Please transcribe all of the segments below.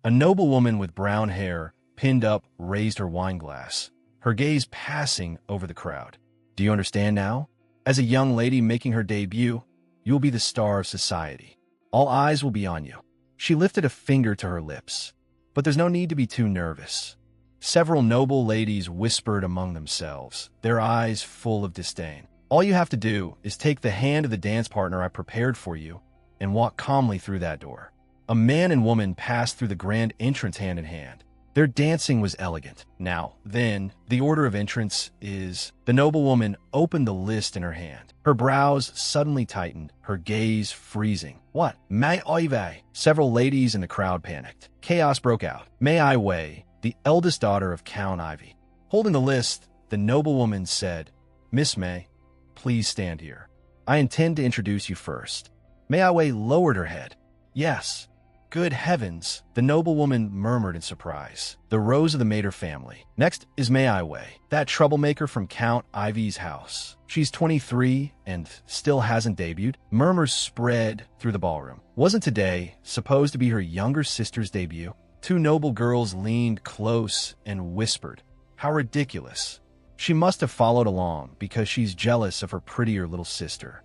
A noblewoman with brown hair, pinned up, raised her wine glass, her gaze passing over the crowd. Do you understand now? As a young lady making her debut, you will be the star of society. All eyes will be on you. She lifted a finger to her lips. But there's no need to be too nervous. Several noble ladies whispered among themselves, their eyes full of disdain. All you have to do is take the hand of the dance partner I prepared for you and walk calmly through that door. A man and woman passed through the grand entrance hand in hand. Their dancing was elegant. Now, then, the order of entrance is... The noblewoman opened the list in her hand. Her brows suddenly tightened, her gaze freezing. What? May I Wei? Several ladies in the crowd panicked. Chaos broke out. May I Wei, the eldest daughter of Count Ivy. Holding the list, the noblewoman said, Miss May, please stand here. I intend to introduce you first. May I Wei lowered her head. Yes. Good heavens, the noblewoman murmured in surprise. The rose of the Mater family. Next is May I Wei, that troublemaker from Count Ivy's house. She's 23 and still hasn't debuted. Murmurs spread through the ballroom. Wasn't today supposed to be her younger sister's debut? Two noble girls leaned close and whispered, How ridiculous. She must have followed along because she's jealous of her prettier little sister.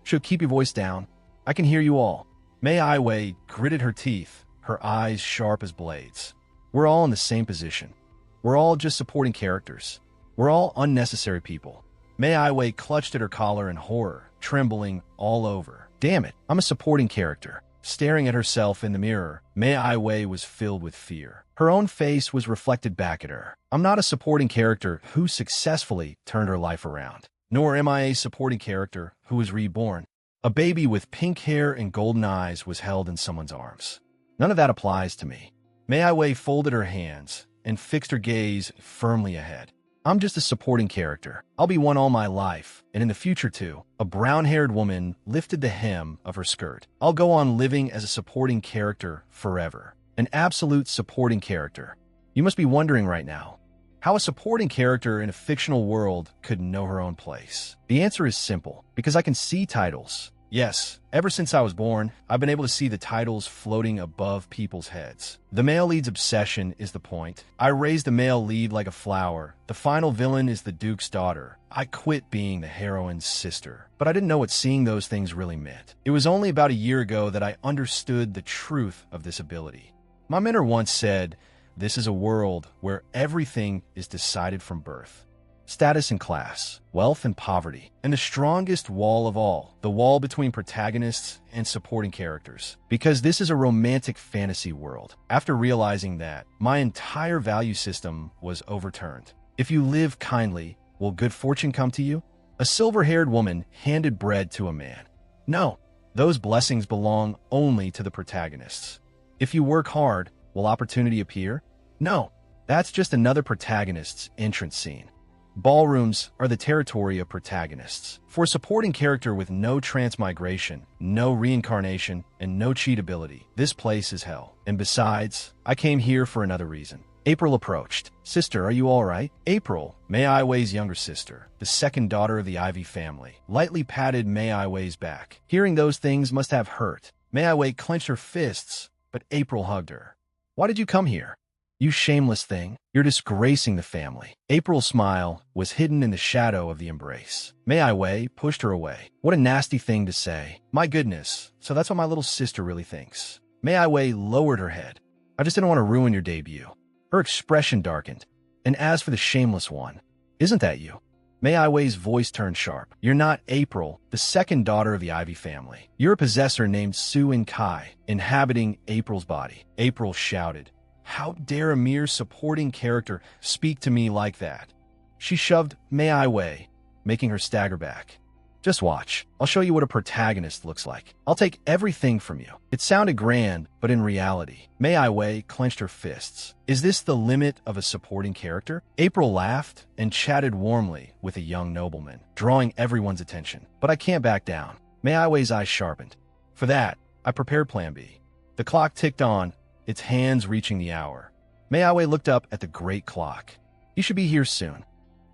She'll keep your voice down. I can hear you all. May I Wei gritted her teeth, her eyes sharp as blades. We're all in the same position. We're all just supporting characters. We're all unnecessary people. May I Wei clutched at her collar in horror, trembling all over. Damn it, I'm a supporting character. Staring at herself in the mirror, May I Wei was filled with fear. Her own face was reflected back at her. I'm not a supporting character who successfully turned her life around. Nor am I a supporting character who was reborn. A baby with pink hair and golden eyes was held in someone's arms. None of that applies to me. May I Wei folded her hands and fixed her gaze firmly ahead. I'm just a supporting character. I'll be one all my life, and in the future too. A brown-haired woman lifted the hem of her skirt. I'll go on living as a supporting character forever. An absolute supporting character. You must be wondering right now, how a supporting character in a fictional world could know her own place. The answer is simple, because I can see titles. Yes, ever since I was born, I've been able to see the titles floating above people's heads. The male lead's obsession is the point. I raised the male lead like a flower. The final villain is the Duke's daughter. I quit being the heroine's sister. But I didn't know what seeing those things really meant. It was only about a year ago that I understood the truth of this ability. My mentor once said, this is a world where everything is decided from birth. Status and class, wealth and poverty, and the strongest wall of all, the wall between protagonists and supporting characters. Because this is a romantic fantasy world. After realizing that, my entire value system was overturned. If you live kindly, will good fortune come to you? A silver-haired woman handed bread to a man. No, those blessings belong only to the protagonists. If you work hard, will opportunity appear? No, that's just another protagonist's entrance scene. Ballrooms are the territory of protagonists. For a supporting character with no transmigration, no reincarnation, and no cheatability, this place is hell. And besides, I came here for another reason. April approached. Sister, are you all right? April, May I Wei's younger sister, the second daughter of the Ivy family, lightly patted May I Wei's back. Hearing those things must have hurt. May I Wei clenched her fists, but April hugged her. Why did you come here? You shameless thing. You're disgracing the family. April's smile was hidden in the shadow of the embrace. May I Wei pushed her away. What a nasty thing to say. My goodness, so that's what my little sister really thinks. May I Wei lowered her head. I just didn't want to ruin your debut. Her expression darkened. And as for the shameless one, isn't that you? May I Wei's voice turned sharp. You're not April, the second daughter of the Ivy family. You're a possessor named Su In Kai, inhabiting April's body. April shouted. How dare a mere supporting character speak to me like that? She shoved May I Wei, making her stagger back. Just watch. I'll show you what a protagonist looks like. I'll take everything from you. It sounded grand, but in reality, May I Wei clenched her fists. Is this the limit of a supporting character? April laughed and chatted warmly with a young nobleman, drawing everyone's attention. But I can't back down. May I Wei's eyes sharpened. For that, I prepared Plan B. The clock ticked on, its hands reaching the hour. May I Wei looked up at the great clock. You should be here soon.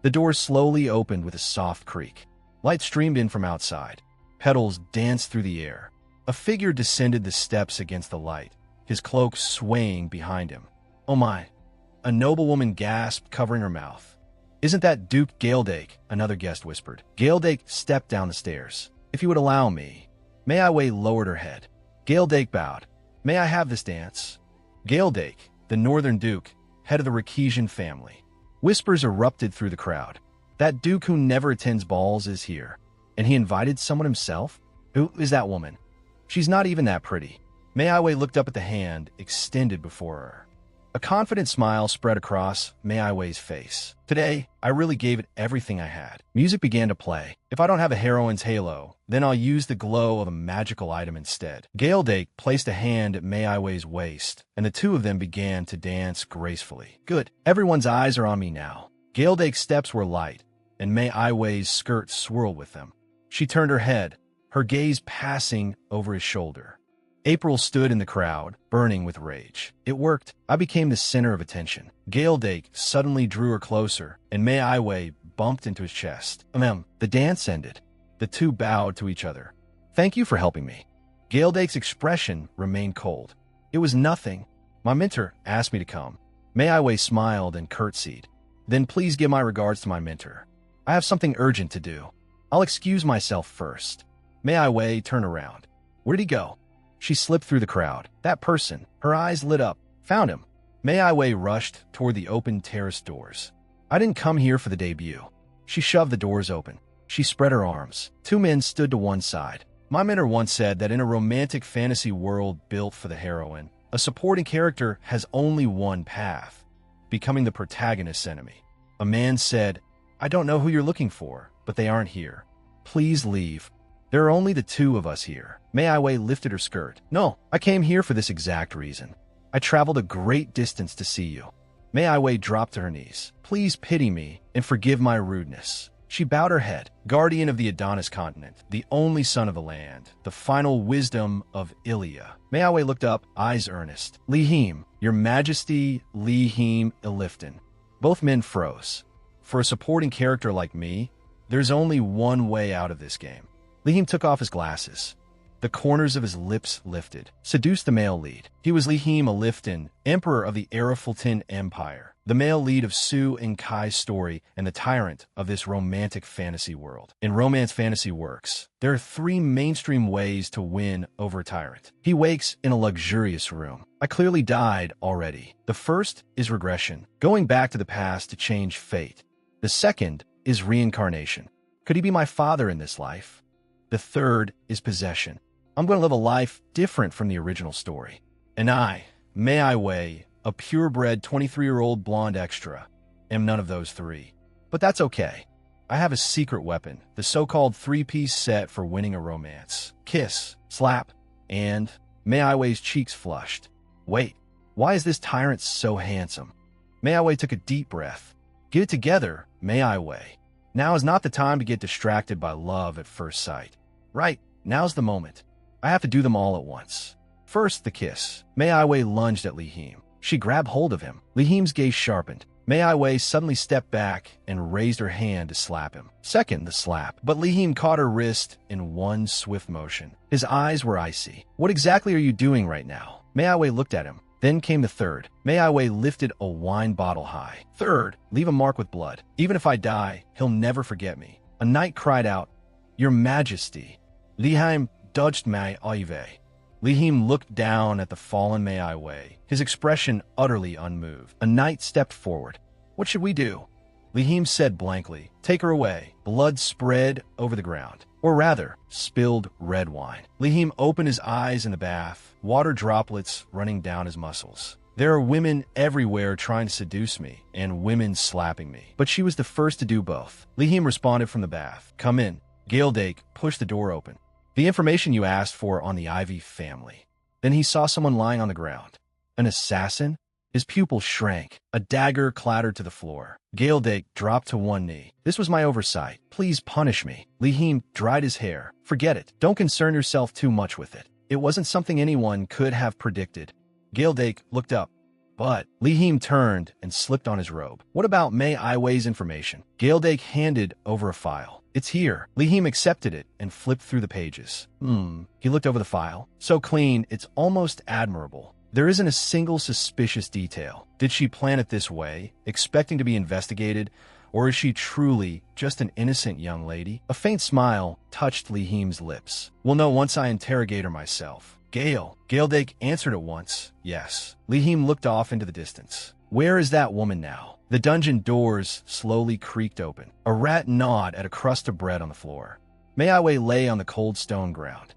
The door slowly opened with a soft creak. Light streamed in from outside. Petals danced through the air. A figure descended the steps against the light, his cloak swaying behind him. "Oh my," a noblewoman gasped, covering her mouth. "Isn't that Duke Gaeldake?" another guest whispered. Gaeldake stepped down the stairs. "If you would allow me." Mei lowered her head. Gaeldake bowed. "May I have this dance?" Gaeldake, the Northern Duke, head of the Recesian family. Whispers erupted through the crowd. "That Duke who never attends balls is here. And he invited someone himself? Who is that woman? She's not even that pretty." Mei looked up at the hand extended before her. A confident smile spread across Mei face. "Today, I really gave it everything I had." Music began to play. "If I don't have a heroine's halo, then I'll use the glow of a magical item instead." Gaeldake placed a hand at Mei's waist, and the two of them began to dance gracefully. "Good. Everyone's eyes are on me now." Gaeldake's steps were light, and Mei's skirt swirled with them. She turned her head, her gaze passing over his shoulder. April stood in the crowd, burning with rage. "It worked. I became the center of attention." Gaeldake suddenly drew her closer, and Mei bumped into his chest. The dance ended. The two bowed to each other. "Thank you for helping me." Gaeldake's expression remained cold. "It was nothing. My mentor asked me to come." Mei smiled and curtsied. "Then please give my regards to my mentor. I have something urgent to do. I'll excuse myself first." Mei turned around. "Where did he go?" She slipped through the crowd. "That person." Her eyes lit up. "Found him." Mei rushed toward the open terrace doors. "I didn't come here for the debut." She shoved the doors open. She spread her arms. Two men stood to one side. "My mentor once said that in a romantic fantasy world built for the heroine, a supporting character has only one path: becoming the protagonist's enemy." A man said, "I don't know who you're looking for, but they aren't here. Please leave. There are only the two of us here." Mei lifted her skirt. "No, I came here for this exact reason. I traveled a great distance to see you." Mei dropped to her knees. "Please pity me and forgive my rudeness." She bowed her head. "Guardian of the Adonis continent, the only son of the land, the final wisdom of Ilia." Mei looked up, eyes earnest. "Lihim, your majesty, Lihim Ilifton." Both men froze. For a supporting character like me, there's only one way out of this game. Lihim took off his glasses. The corners of his lips lifted. "Seduce the male lead." He was Lihim Ilifton, emperor of the Arafulton Empire, the male lead of Su and Kai's story and the tyrant of this romantic fantasy world. In romance fantasy works, there are three mainstream ways to win over a tyrant. He wakes in a luxurious room. I clearly died already. The first is regression, going back to the past to change fate. The second is reincarnation. Could he be my father in this life? The third is possession. I'm going to live a life different from the original story. And I, Mei, a purebred 23-year-old blonde extra, am none of those three. But that's okay. I have a secret weapon, the so-called three-piece set for winning a romance. Kiss, slap, and Mei's cheeks flushed. "Wait, why is this tyrant so handsome?" Mei took a deep breath. "Get it together, Mei. Now is not the time to get distracted by love at first sight. Right, now's the moment. I have to do them all at once." First, the kiss. Mei lunged at Lihim. She grabbed hold of him. Lihim's gaze sharpened. Mei suddenly stepped back and raised her hand to slap him. Second, the slap. But Lihim caught her wrist in one swift motion. His eyes were icy. "What exactly are you doing right now?" Mei looked at him. Then came the third. Mei lifted a wine bottle high. "Third, leave a mark with blood. Even if I die, he'll never forget me." A knight cried out, "Your Majesty." Lihim dodged Mei. Lihim looked down at the fallen Mei, his expression utterly unmoved. A knight stepped forward. "What should we do?" Lihim said blankly, "Take her away." Blood spread over the ground. Or rather, spilled red wine. Lihim opened his eyes in the bath, water droplets running down his muscles. "There are women everywhere trying to seduce me, and women slapping me." But she was the first to do both. Lihim responded from the bath. "Come in." Gaeldake pushed the door open. "The information you asked for on the Ivy family." Then he saw someone lying on the ground. An assassin? His pupils shrank. A dagger clattered to the floor. Gaeldake dropped to one knee. "This was my oversight. Please punish me." Lihim dried his hair. "Forget it. Don't concern yourself too much with it. It wasn't something anyone could have predicted." Gaeldake looked up. But Lihim turned and slipped on his robe. "What about Mei's information?" Gaeldake handed over a file. "It's here." Lihim accepted it and flipped through the pages. He looked over the file. "So clean, it's almost admirable." There isn't a single suspicious detail. Did she plan it this way, expecting to be investigated, or is she truly just an innocent young lady? A faint smile touched Liheem's lips. We'll know once I interrogate her myself. Gaildake answered at once, yes. Liheem looked off into the distance. Where is that woman now? The dungeon doors slowly creaked open. A rat gnawed at a crust of bread on the floor. Meiwei lay on the cold stone ground.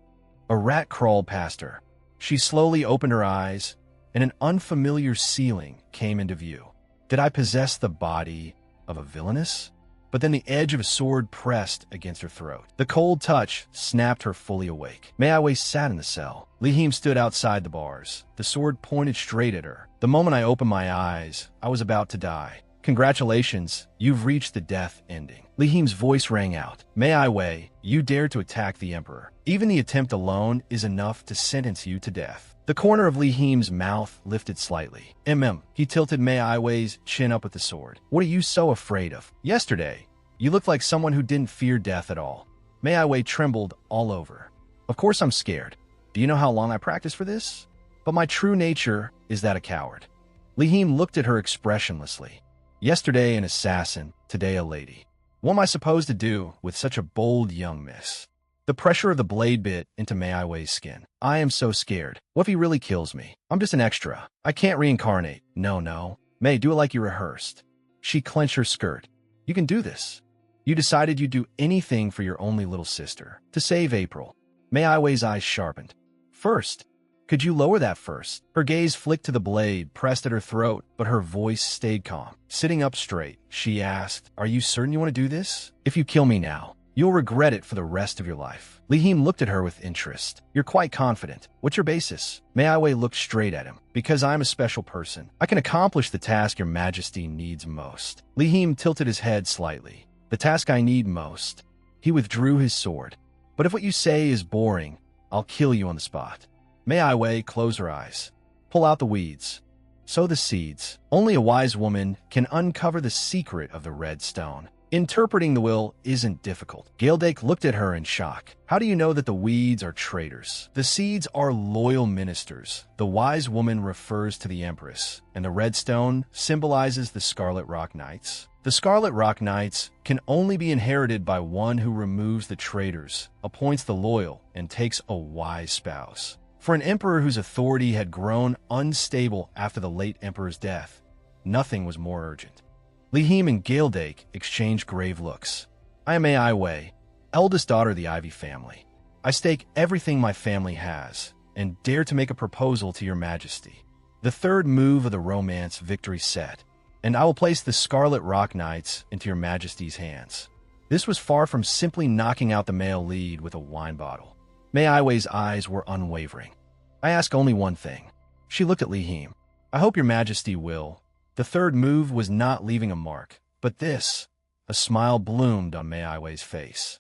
A rat crawled past her. She slowly opened her eyes, and an unfamiliar ceiling came into view. Did I possess the body of a villainess? But then the edge of a sword pressed against her throat. The cold touch snapped her fully awake. Meiwei sat in the cell. Liheem stood outside the bars. The sword pointed straight at her. The moment I opened my eyes, I was about to die. Congratulations, you've reached the death ending. Liheem's voice rang out. Meiwei, you dared to attack the Emperor. Even the attempt alone is enough to sentence you to death. The corner of Liheem's mouth lifted slightly. He tilted Meiwei's chin up with the sword. What are you so afraid of? Yesterday, you looked like someone who didn't fear death at all. Meiwei trembled all over. Of course I'm scared. Do you know how long I practiced for this? But my true nature is that a coward. Liheem looked at her expressionlessly. Yesterday an assassin, today a lady. What am I supposed to do with such a bold young miss? The pressure of the blade bit into Meiwei's skin. I am so scared. What if he really kills me? I'm just an extra. I can't reincarnate. No. Mei, do it like you rehearsed. She clenched her skirt. You can do this. You decided you'd do anything for your only little sister. To save April. Meiwei's eyes sharpened. First, could you lower that first? Her gaze flicked to the blade, pressed at her throat, but her voice stayed calm. Sitting up straight, she asked, Are you certain you want to do this? If you kill me now, you'll regret it for the rest of your life. Liheem looked at her with interest. You're quite confident. What's your basis? Meiwei looked straight at him. Because I'm a special person. I can accomplish the task your majesty needs most. Liheem tilted his head slightly. The task I need most. He withdrew his sword. But if what you say is boring, I'll kill you on the spot. Meiwei closed her eyes. Pull out the weeds. Sow the seeds. Only a wise woman can uncover the secret of the red stone. Interpreting the will isn't difficult. Gaildake looked at her in shock. How do you know that the weeds are traitors? The seeds are loyal ministers. The wise woman refers to the Empress, and the red stone symbolizes the Scarlet Rock Knights. The Scarlet Rock Knights can only be inherited by one who removes the traitors, appoints the loyal, and takes a wise spouse. For an emperor whose authority had grown unstable after the late emperor's death, nothing was more urgent. Liheem and Gaildake exchanged grave looks. I am Meiwei, eldest daughter of the Ivy family. I stake everything my family has, and dare to make a proposal to your majesty. The third move of the romance victory set, and I will place the Scarlet Rock Knights into your majesty's hands. This was far from simply knocking out the male lead with a wine bottle. Meiwei's eyes were unwavering. I ask only one thing. She looked at Liheem. I hope your majesty will. The third move was not leaving a mark, but this. A smile bloomed on Meiwei's face.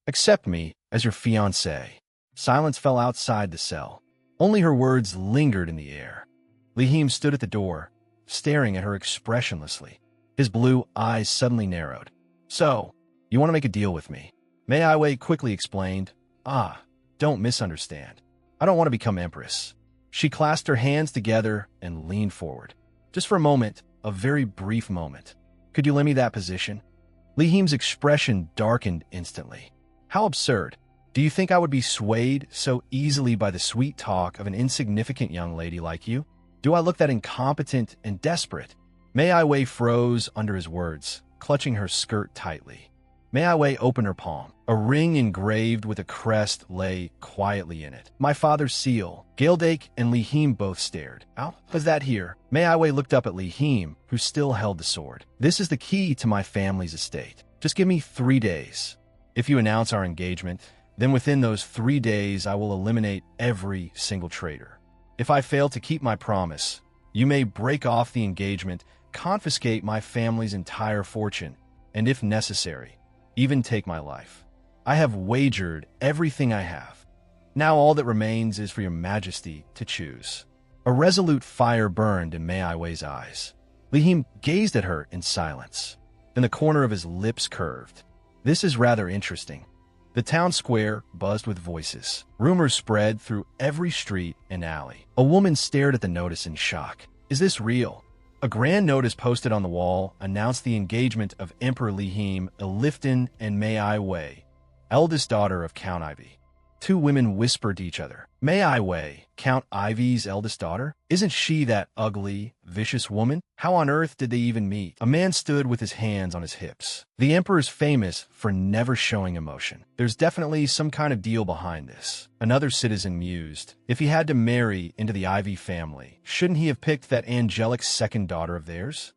Accept me as your fiancé. Silence fell outside the cell. Only her words lingered in the air. Liheem stood at the door, staring at her expressionlessly. His blue eyes suddenly narrowed. So, you want to make a deal with me? Meiwei quickly explained. Don't misunderstand. I don't want to become empress. She clasped her hands together and leaned forward. Just for a moment, a very brief moment. Could you lend me that position? Liheem's expression darkened instantly. How absurd. Do you think I would be swayed so easily by the sweet talk of an insignificant young lady like you? Do I look that incompetent and desperate? Meiwei froze under his words, clutching her skirt tightly. Meiwei opened her palm. A ring engraved with a crest lay quietly in it. My father's seal. Gaildake and Liheem both stared. Was that here? Meiwei looked up at Liheem, who still held the sword. This is the key to my family's estate. Just give me 3 days. If you announce our engagement, then within those 3 days I will eliminate every single traitor. If I fail to keep my promise, you may break off the engagement, confiscate my family's entire fortune, and if necessary, even take my life. I have wagered everything I have. Now all that remains is for your majesty to choose. A resolute fire burned in Meiwei's eyes. Liheem gazed at her in silence. Then the corner of his lips curved. This is rather interesting. The town square buzzed with voices. Rumors spread through every street and alley. A woman stared at the notice in shock. Is this real? A grand notice posted on the wall announced the engagement of Emperor Lihim Elifton and Mei Ai Wei, eldest daughter of Count Ivy. Two women whispered to each other. Mei Ai Wei, Count Ivy's eldest daughter? Isn't she that ugly, vicious woman? How on earth did they even meet? A man stood with his hands on his hips. The emperor's famous for never showing emotion. There's definitely some kind of deal behind this. Another citizen mused. If he had to marry into the Ivy family, shouldn't he have picked that angelic second daughter of theirs?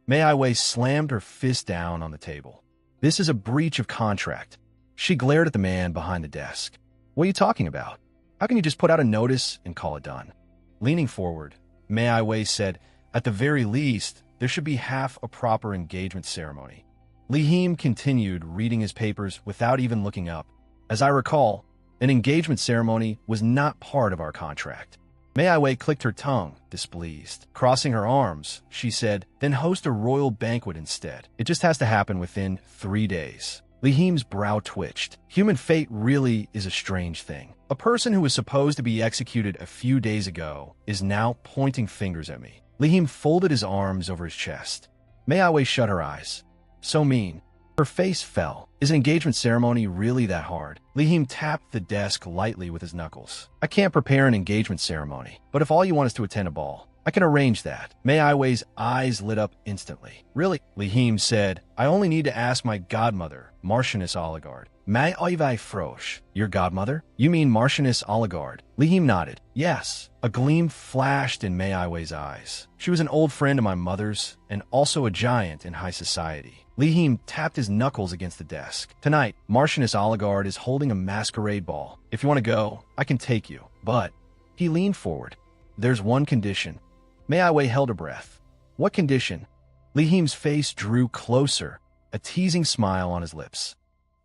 Mei Ai Wei slammed her fist down on the table. This is a breach of contract. She glared at the man behind the desk. What are you talking about? How can you just put out a notice and call it done? Leaning forward, Mei Ai Wei said, at the very least, there should be half a proper engagement ceremony. Lihim continued reading his papers without even looking up. As I recall, an engagement ceremony was not part of our contract. Mei Ai Wei clicked her tongue, displeased. Crossing her arms, she said, then host a royal banquet instead. It just has to happen within 3 days. Lihim's brow twitched. Human fate really is a strange thing. A person who was supposed to be executed a few days ago is now pointing fingers at me. Lihim folded his arms over his chest. Mei Ai Wei shut her eyes. So mean. Her face fell. Is an engagement ceremony really that hard? Lihim tapped the desk lightly with his knuckles. I can't prepare an engagement ceremony, but if all you want is to attend a ball, I can arrange that. Mei Ai Wei's eyes lit up instantly. Really? Lihim said, I only need to ask my godmother, Marchioness Oligard. Mei Ai Wei frosh. Your godmother? You mean Marchioness Oligard? Lihim nodded. Yes. A gleam flashed in Mei Ai Wei's eyes. She was an old friend of my mother's and also a giant in high society. Lihim tapped his knuckles against the desk. Tonight, Marchioness Oligard is holding a masquerade ball. If you want to go, I can take you. But he leaned forward. There's one condition. Mei Ai Wei held her breath. What condition? Lihim's face drew closer, a teasing smile on his lips.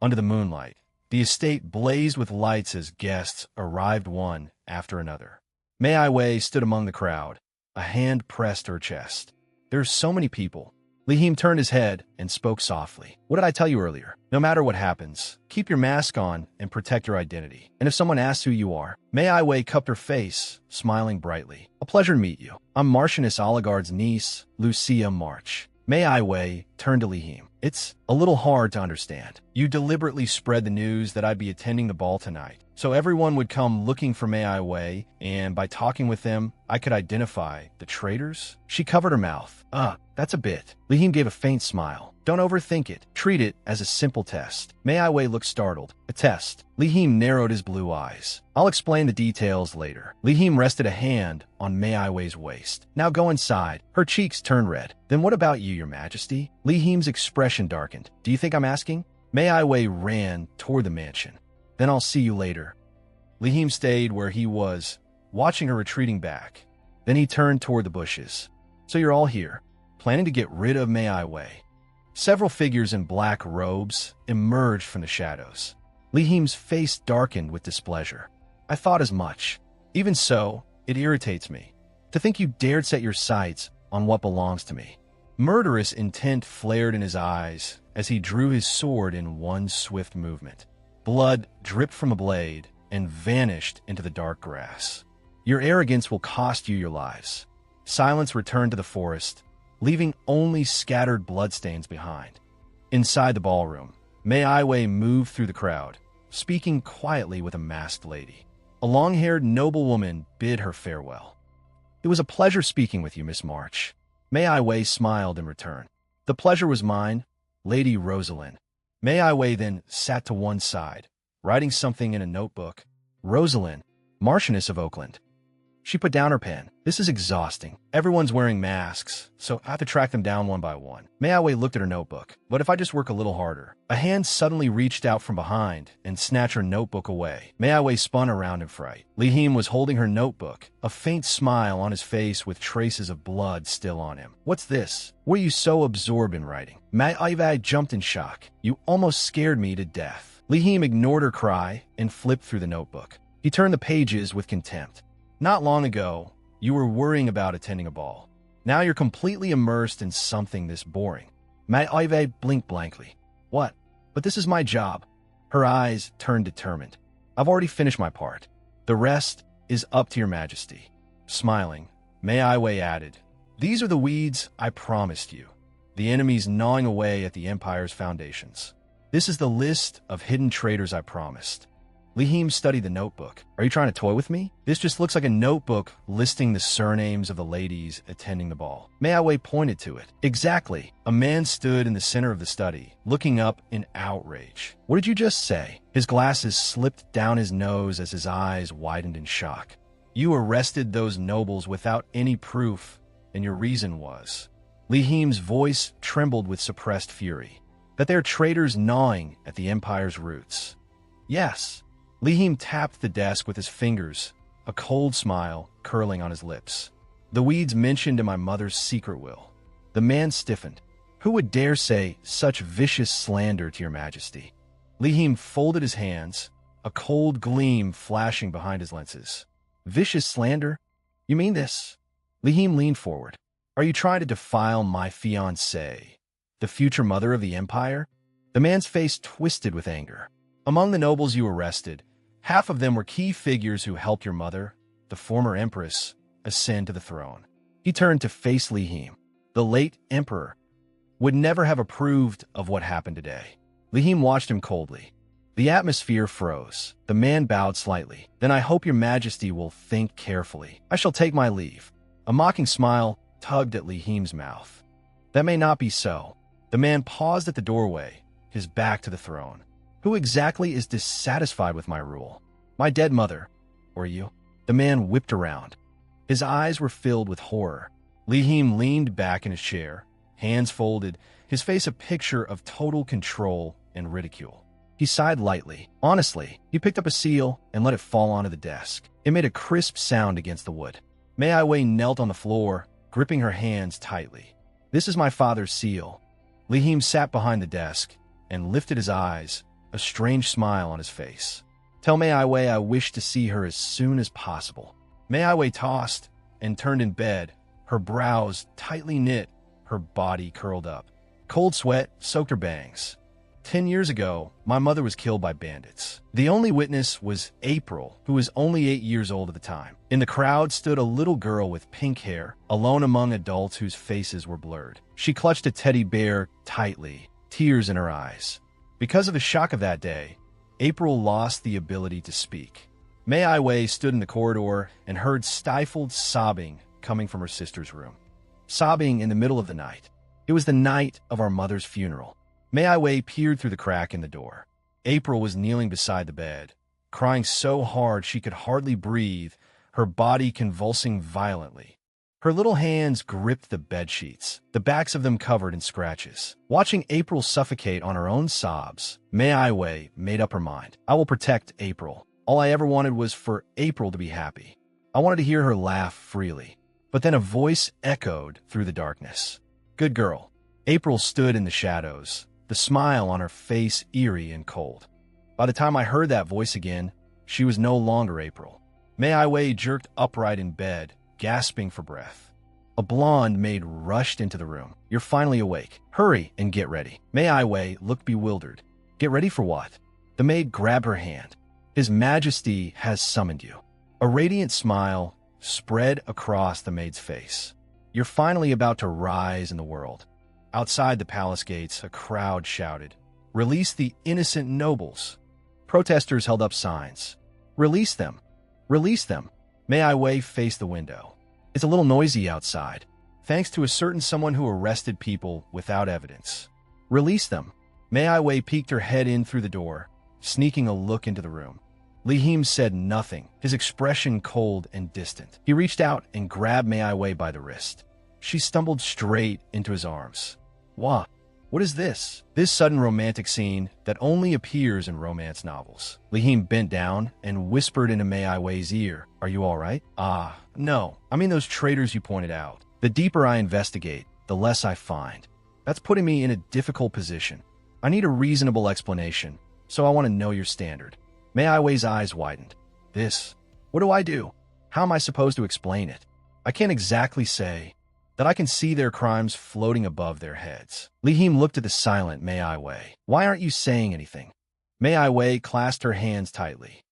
Under the moonlight, the estate blazed with lights as guests arrived one after another. Mei Ai Wei stood among the crowd, a hand pressed to her chest. There's so many people. Lihim turned his head and spoke softly. What did I tell you earlier? No matter what happens, keep your mask on and protect your identity. And if someone asks who you are, Mei Ai Wei cupped her face, smiling brightly. A pleasure to meet you. I'm Marchioness Oligard's niece, Lucia March. Mei Ai Wei turned to Lihim. It's a little hard to understand. You deliberately spread the news that I'd be attending the ball tonight, so everyone would come looking for Mei Ai Wei, and by talking with them, I could identify the traitors? She covered her mouth. That's a bit. Lihim gave a faint smile. Don't overthink it. Treat it as a simple test. Mei Ai Wei looked startled. A test. Lihim narrowed his blue eyes. I'll explain the details later. Lihim rested a hand on Mei Ai Wei's waist. Now go inside. Her cheeks turned red. Then what about you, Your Majesty? Lihim's expression darkened. Do you think I'm asking? Mei Ai Wei ran toward the mansion. Then I'll see you later. Lihim stayed where he was, watching her retreating back. Then he turned toward the bushes. So you're all here, planning to get rid of Mei Ai Wei. Several figures in black robes emerged from the shadows. Lihim's face darkened with displeasure. I thought as much. Even so, it irritates me. To think you dared set your sights on what belongs to me. Murderous intent flared in his eyes as he drew his sword in one swift movement. Blood dripped from a blade and vanished into the dark grass. Your arrogance will cost you your lives. Silence returned to the forest, leaving only scattered bloodstains behind. Inside the ballroom, Mei Ai Wei moved through the crowd, speaking quietly with a masked lady. A long-haired noblewoman bid her farewell. It was a pleasure speaking with you, Miss March. Mei Ai Wei smiled in return. The pleasure was mine, Lady Rosalind. Mei Ai Wei then sat to one side, writing something in a notebook. Rosalind, Marchioness of Oakland. She put down her pen. This is exhausting. Everyone's wearing masks, so I have to track them down one by one. Mei Ai Wei looked at her notebook. But if I just work a little harder. A hand suddenly reached out from behind and snatched her notebook away. Mei Ai Wei spun around in fright. Lihim was holding her notebook, a faint smile on his face with traces of blood still on him. What's this? Were you so absorbed in writing? Mei Ai Wei jumped in shock. You almost scared me to death. Lihim ignored her cry and flipped through the notebook. He turned the pages with contempt. Not long ago, you were worrying about attending a ball. Now you're completely immersed in something this boring. Mei Ai Wei blinked blankly. What? But this is my job. Her eyes turned determined. I've already finished my part. The rest is up to your majesty. Smiling, Mei Wei added, these are the weeds I promised you. The enemies gnawing away at the empire's foundations. This is the list of hidden traitors I promised. Li Him studied the notebook. Are you trying to toy with me? This just looks like a notebook listing the surnames of the ladies attending the ball. Mei Wei pointed to it. Exactly. A man stood in the center of the study, looking up in outrage. What did you just say? His glasses slipped down his nose as his eyes widened in shock. You arrested those nobles without any proof, and your reason was... Li Him's voice trembled with suppressed fury. That they're traitors gnawing at the empire's roots. Yes. Li Him tapped the desk with his fingers, a cold smile curling on his lips. The weeds mentioned in my mother's secret will. The man stiffened. Who would dare say such vicious slander to your majesty? Li Him folded his hands, a cold gleam flashing behind his lenses. Vicious slander? You mean this? Li Him leaned forward. Are you trying to defile my fiancée, the future mother of the empire? The man's face twisted with anger. Among the nobles you arrested, half of them were key figures who helped your mother, the former empress, ascend to the throne. He turned to face Li Him. The late emperor would never have approved of what happened today. Li Him watched him coldly. The atmosphere froze. The man bowed slightly. Then I hope your majesty will think carefully. I shall take my leave. A mocking smile tugged at Li Him's mouth. That may not be so. The man paused at the doorway, his back to the throne. Who exactly is dissatisfied with my rule? My dead mother, or you? The man whipped around. His eyes were filled with horror. Li Him leaned back in his chair, hands folded, his face a picture of total control and ridicule. He sighed lightly. Honestly, he picked up a seal and let it fall onto the desk. It made a crisp sound against the wood. Mei Wei knelt on the floor, gripping her hands tightly. This is my father's seal. Li Him sat behind the desk and lifted his eyes, a strange smile on his face. Tell Mei Wei I wish to see her as soon as possible. Mei Wei tossed and turned in bed, her brows tightly knit, her body curled up. Cold sweat soaked her bangs. 10 years ago, my mother was killed by bandits. The only witness was April, who was only 8 years old at the time. In the crowd stood a little girl with pink hair, alone among adults whose faces were blurred. She clutched a teddy bear tightly, tears in her eyes. Because of the shock of that day, April lost the ability to speak. Mei Wei stood in the corridor and heard stifled sobbing coming from her sister's room. Sobbing in the middle of the night. It was the night of our mother's funeral. Mei Wei peered through the crack in the door. April was kneeling beside the bed, crying so hard she could hardly breathe, her body convulsing violently. Her little hands gripped the bedsheets, the backs of them covered in scratches. Watching April suffocate on her own sobs, Mei Wei made up her mind. I will protect April. All I ever wanted was for April to be happy. I wanted to hear her laugh freely. But then a voice echoed through the darkness. Good girl. April stood in the shadows, the smile on her face eerie and cold. By the time I heard that voice again, she was no longer April. Mei Wei jerked upright in bed, gasping for breath. A blonde maid rushed into the room. You're finally awake. Hurry and get ready. Mei Wei looked bewildered. Get ready for what? The maid grabbed her hand. His Majesty has summoned you. A radiant smile spread across the maid's face. You're finally about to rise in the world. Outside the palace gates, a crowd shouted, Release the innocent nobles. Protesters held up signs. Release them. Release them. Mei Wei faced the window. It's a little noisy outside, thanks to a certain someone who arrested people without evidence. Release them. Mei Wei peeked her head in through the door, sneaking a look into the room. Li Him said nothing, his expression cold and distant. He reached out and grabbed Mei Wei by the wrist. She stumbled straight into his arms. What? What is this? This sudden romantic scene that only appears in romance novels. Li Him bent down and whispered into Mei Wei's ear, Are you all right? No. I mean those traitors you pointed out. The deeper I investigate, the less I find. That's putting me in a difficult position. I need a reasonable explanation, so I want to know your standard. Mei Wei's eyes widened. This? What do I do? How am I supposed to explain it? I can't exactly say that I can see their crimes floating above their heads. Li Him looked at the silent Mei Wei. Why aren't you saying anything? Mei Wei clasped her hands tightly.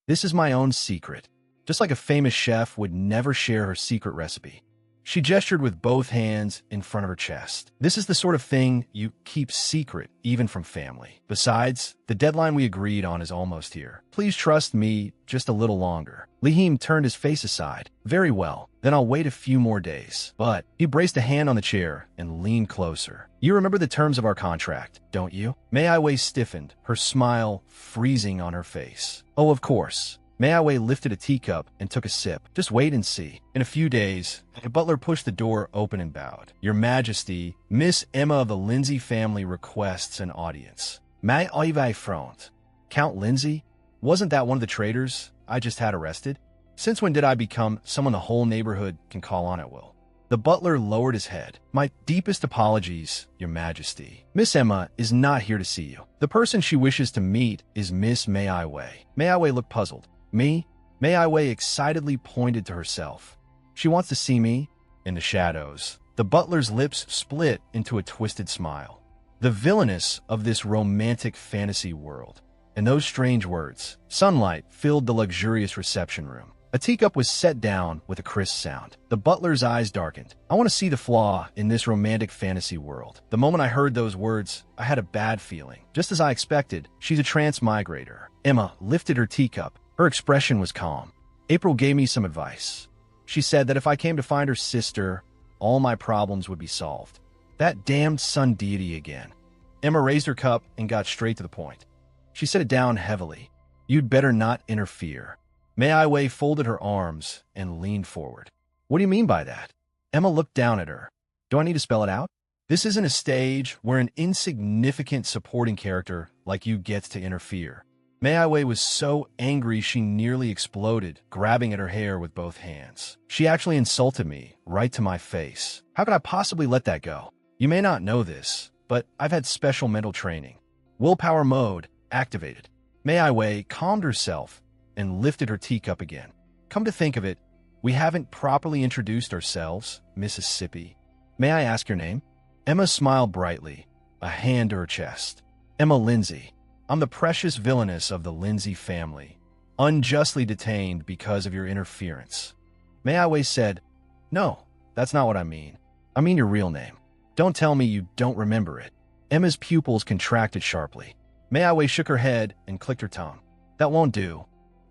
This is my own secret. Just like a famous chef would never share her secret recipe. She gestured with both hands in front of her chest. This is the sort of thing you keep secret, even from family. Besides, the deadline we agreed on is almost here. Please trust me just a little longer. Lihim turned his face aside. Very well, then I'll wait a few more days. But he braced a hand on the chair and leaned closer. You remember the terms of our contract, don't you? Mei Wei stiffened, her smile freezing on her face. Oh, of course. Mei Wei lifted a teacup and took a sip. Just wait and see. In a few days, the butler pushed the door open and bowed. Your Majesty, Miss Emma of the Lindsay family requests an audience. Mei Wei frowned. Count Lindsay? Wasn't that one of the traitors I just had arrested? Since when did I become someone the whole neighborhood can call on at will? The butler lowered his head. My deepest apologies, Your Majesty. Miss Emma is not here to see you. The person she wishes to meet is Miss Mei Wei. Mei Wei looked puzzled. Me? Mei Wei excitedly pointed to herself. She wants to see me? In the shadows, the butler's lips split into a twisted smile. The villainous of this romantic fantasy world. And those strange words. Sunlight filled the luxurious reception room. A teacup was set down with a crisp sound. The butler's eyes darkened. I want to see the flaw in this romantic fantasy world. The moment I heard those words, I had a bad feeling. Just as I expected, she's a transmigrator. Emma lifted her teacup. Her expression was calm. April gave me some advice. She said that if I came to find her sister, all my problems would be solved. That damned sun deity again. Emma raised her cup and got straight to the point. She set it down heavily. You'd better not interfere. Mei Wei folded her arms and leaned forward. What do you mean by that? Emma looked down at her. Do I need to spell it out? This isn't a stage where an insignificant supporting character like you gets to interfere. Mei Wei was so angry she nearly exploded, grabbing at her hair with both hands. She actually insulted me, right to my face. How could I possibly let that go? You may not know this, but I've had special mental training. Willpower mode activated. Mei Wei calmed herself and lifted her teacup again. Come to think of it, we haven't properly introduced ourselves, Mississippi. May I ask your name? Emma smiled brightly, a hand to her chest. Emma Lindsay. I'm the precious villainess of the Lindsay family, unjustly detained because of your interference. Mei Wei said, No, that's not what I mean. I mean your real name. Don't tell me you don't remember it. Emma's pupils contracted sharply. Mei Wei shook her head and clicked her tongue. That won't do.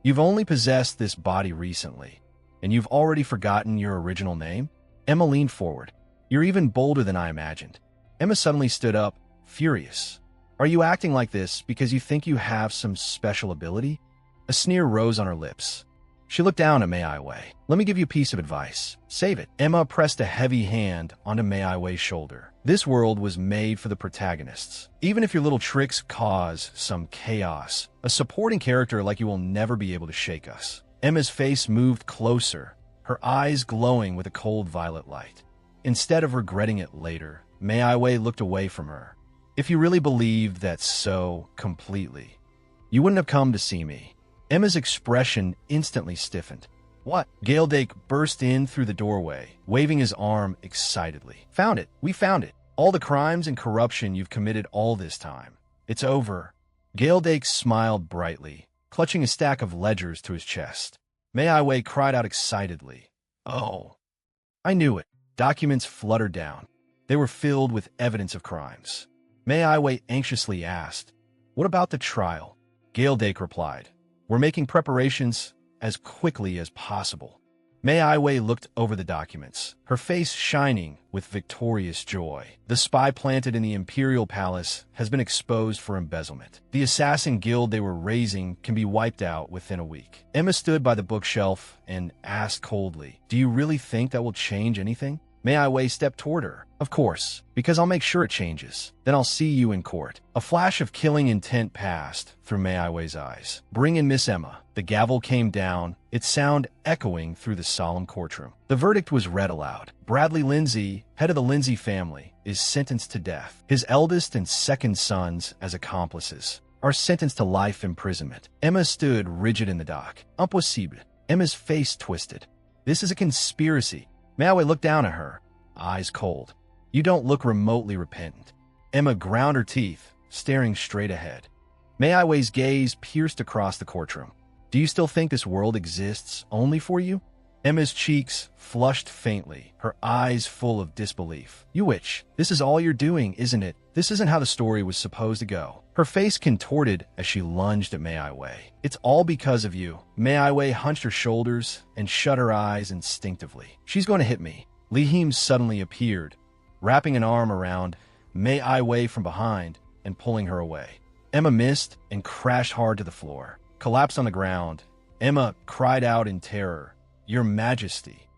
You've only possessed this body recently, and you've already forgotten your original name? Emma leaned forward. You're even bolder than I imagined. Emma suddenly stood up, furious. Are you acting like this because you think you have some special ability? A sneer rose on her lips. She looked down at Mei Wei. Let me give you a piece of advice. Save it. Emma pressed a heavy hand onto Mei Wei's shoulder. This world was made for the protagonists. Even if your little tricks cause some chaos, a supporting character like you will never be able to shake us. Emma's face moved closer, her eyes glowing with a cold violet light. Instead of regretting it later, Mei Wei looked away from her. If you really believed that so completely, you wouldn't have come to see me. Emma's expression instantly stiffened. What? Gaeldake burst in through the doorway, waving his arm excitedly. Found it. We found it. All the crimes and corruption you've committed all this time. It's over. Gaeldake smiled brightly, clutching a stack of ledgers to his chest. Mei Wei cried out excitedly. Oh. I knew it. Documents fluttered down. They were filled with evidence of crimes. Mei Wei anxiously asked, What about the trial? Gaeldake replied, We're making preparations as quickly as possible. Mei Wei looked over the documents, her face shining with victorious joy. The spy planted in the Imperial Palace has been exposed for embezzlement. The assassin guild they were raising can be wiped out within a week. Emma stood by the bookshelf and asked coldly, Do you really think that will change anything? Mei Wei stepped toward her. Of course, because I'll make sure it changes. Then I'll see you in court. A flash of killing intent passed through Mei Wei's eyes. Bring in Miss Emma. The gavel came down, its sound echoing through the solemn courtroom. The verdict was read aloud. Bradley Lindsay, head of the Lindsay family, is sentenced to death. His eldest and second sons, as accomplices, are sentenced to life imprisonment. Emma stood rigid in the dock. Impossible. Emma's face twisted. This is a conspiracy. Mei Wei looked down at her, eyes cold. You don't look remotely repentant. Emma ground her teeth, staring straight ahead. Mei Wei's gaze pierced across the courtroom. Do you still think this world exists only for you? Emma's cheeks flushed faintly, her eyes full of disbelief. You witch, this is all you're doing, isn't it? This isn't how the story was supposed to go. Her face contorted as she lunged at Mei Wei. It's all because of you. Mei Wei hunched her shoulders and shut her eyes instinctively. She's going to hit me. Li Him suddenly appeared, wrapping an arm around Mei Wei from behind and pulling her away. Emma missed and crashed hard to the floor. Collapsed on the ground, Emma cried out in terror, "Your Majesty."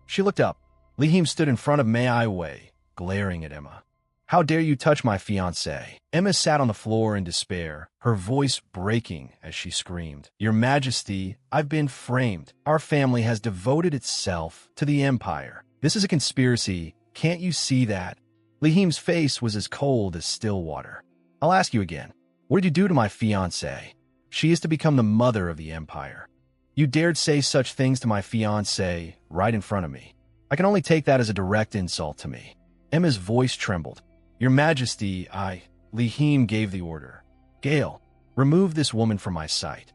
She looked up. Li Him stood in front of Mei Wei, glaring at Emma. "How dare you touch my fiancé?" Emma sat on the floor in despair, her voice breaking as she screamed. "Your Majesty, I've been framed. Our family has devoted itself to the Empire. This is a conspiracy. Can't you see that?" Li Him's face was as cold as still water. "I'll ask you again. What did you do to my fiancé? She is to become the mother of the Empire. You dared say such things to my fiancé right in front of me. I can only take that as a direct insult to me." Emma's voice trembled. "Your Majesty, Li Him gave the order. Gale, remove this woman from my sight.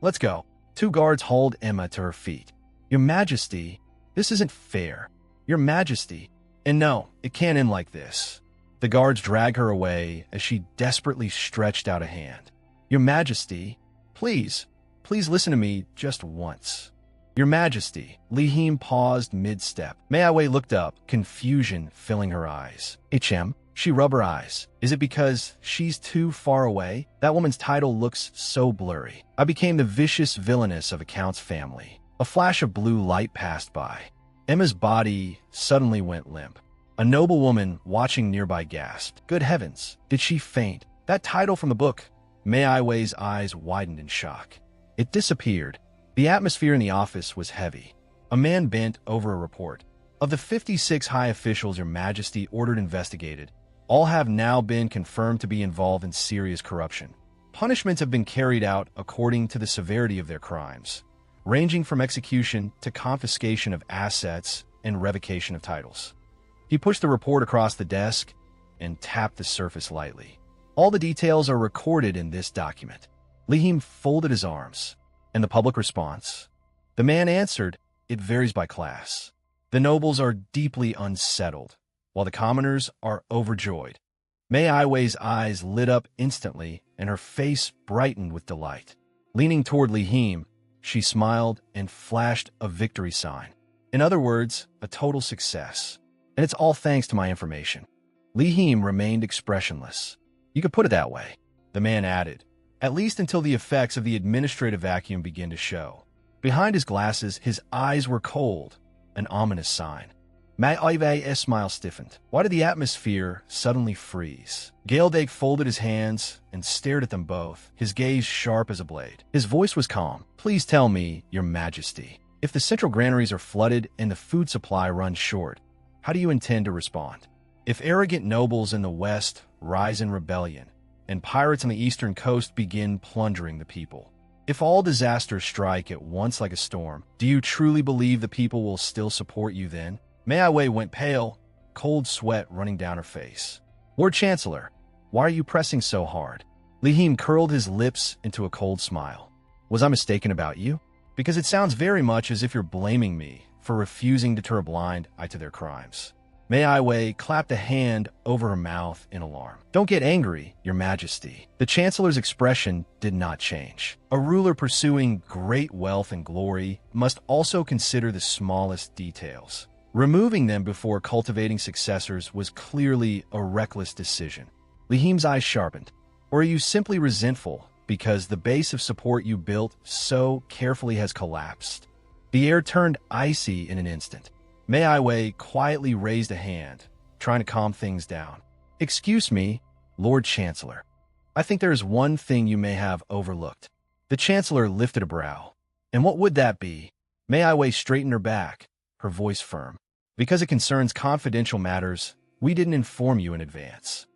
Let's go." Two guards hauled Emma to her feet. "Your Majesty, this isn't fair. Your Majesty." "And no, it can't end like this." The guards dragged her away as she desperately stretched out a hand. "Your Majesty, please listen to me just once." "Your Majesty." Li Him paused mid-step. Mei Wei looked up, confusion filling her eyes. "HM?" She rubbed her eyes. "Is it because she's too far away? That woman's title looks so blurry. I became the vicious villainess of a count's family." A flash of blue light passed by. Emma's body suddenly went limp. A noble woman watching nearby gasped. "Good heavens, did she faint? That title from the book." Mei Wei's eyes widened in shock. It disappeared. The atmosphere in the office was heavy. A man bent over a report. "Of the 56 high officials Your Majesty ordered investigated, all have now been confirmed to be involved in serious corruption. Punishments have been carried out according to the severity of their crimes, ranging from execution to confiscation of assets and revocation of titles." He pushed the report across the desk and tapped the surface lightly. "All the details are recorded in this document." Li Him folded his arms. "And the public response?" The man answered, "It varies by class. The nobles are deeply unsettled, while the commoners are overjoyed." Mei Wei's eyes lit up instantly, and her face brightened with delight. Leaning toward Li Him, she smiled and flashed a victory sign. "In other words, a total success. And it's all thanks to my information." Li Him remained expressionless. "You could put it that way," the man added, "at least until the effects of the administrative vacuum begin to show." Behind his glasses, his eyes were cold, an ominous sign. Mei Wei's smile stiffened. Why did the atmosphere suddenly freeze? Gaeldag folded his hands and stared at them both, his gaze sharp as a blade. His voice was calm. "Please tell me, Your Majesty, if the central granaries are flooded and the food supply runs short, how do you intend to respond? If arrogant nobles in the West rise in rebellion, and pirates on the eastern coast begin plundering the people, if all disasters strike at once like a storm, do you truly believe the people will still support you then?" Mei Wei went pale, cold sweat running down her face. "Lord Chancellor, why are you pressing so hard?" Li Him curled his lips into a cold smile. "Was I mistaken about you? Because it sounds very much as if you're blaming me for refusing to turn a blind eye to their crimes." Mei Wei clapped a hand over her mouth in alarm. "Don't get angry, Your Majesty." The Chancellor's expression did not change. A ruler pursuing great wealth and glory must also consider the smallest details. Removing them before cultivating successors was clearly a reckless decision. Li Him's eyes sharpened. "Or are you simply resentful because the base of support you built so carefully has collapsed?" The air turned icy in an instant. Mei Wei quietly raised a hand, trying to calm things down. "Excuse me, Lord Chancellor. I think there is one thing you may have overlooked." The Chancellor lifted a brow. "And what would that be?" Mei Wei straightened her back, her voice firm. "Because it concerns confidential matters, we didn't inform you in advance.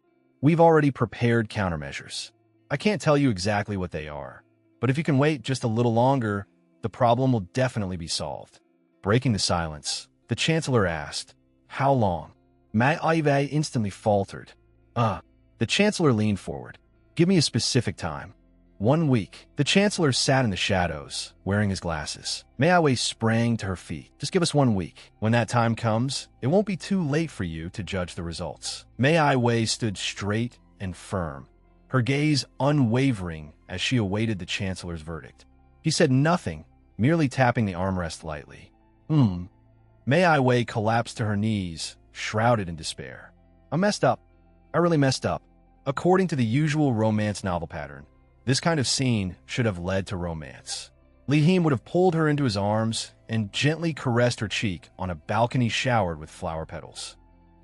We've already prepared countermeasures. I can't tell you exactly what they are, but if you can wait just a little longer, the problem will definitely be solved." Breaking the silence, the Chancellor asked, "How long?" Mei instantly faltered. The Chancellor leaned forward. "Give me a specific time." 1 week. The Chancellor sat in the shadows, wearing his glasses. Mei Wei sprang to her feet. Just give us 1 week. When that time comes, it won't be too late for you to judge the results. Mei Wei stood straight and firm, her gaze unwavering as she awaited the Chancellor's verdict. He said nothing, merely tapping the armrest lightly. Mei Wei collapsed to her knees, shrouded in despair. I messed up. I really messed up. According to the usual romance novel pattern, this kind of scene should have led to romance. Li Him would have pulled her into his arms and gently caressed her cheek on a balcony showered with flower petals.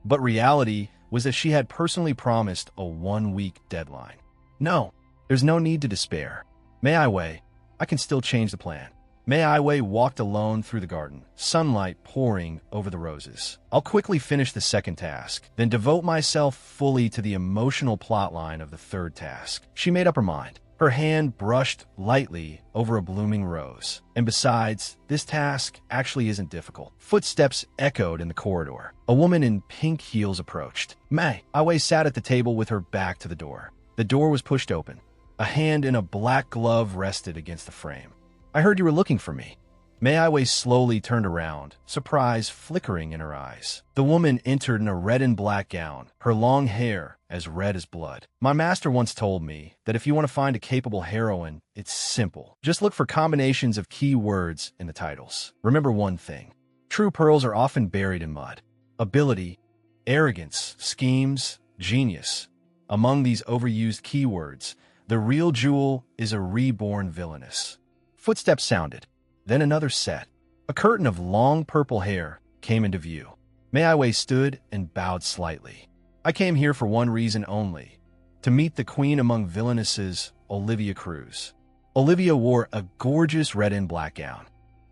But reality was that she had personally promised a 1-week deadline. No, there's no need to despair. Mei Wei, I can still change the plan. Mei Wei walked alone through the garden, sunlight pouring over the roses. I'll quickly finish the second task, then devote myself fully to the emotional plotline of the third task. She made up her mind. Her hand brushed lightly over a blooming rose. And besides, this task actually isn't difficult. Footsteps echoed in the corridor. A woman in pink heels approached. Mei Wei sat at the table with her back to the door. The door was pushed open. A hand in a black glove rested against the frame. I heard you were looking for me. Mei Wei slowly turned around, surprise flickering in her eyes. The woman entered in a red and black gown, her long hair as red as blood. My master once told me that if you want to find a capable heroine, it's simple. Just look for combinations of key words in the titles. Remember one thing. True pearls are often buried in mud. Ability, arrogance, schemes, genius. Among these overused keywords, the real jewel is a reborn villainess. Footsteps sounded. Then another set. A curtain of long purple hair came into view. Mei Wei stood and bowed slightly. I came here for one reason only, to meet the queen among villainesses, Olivia Cruz. Olivia wore a gorgeous red and black gown.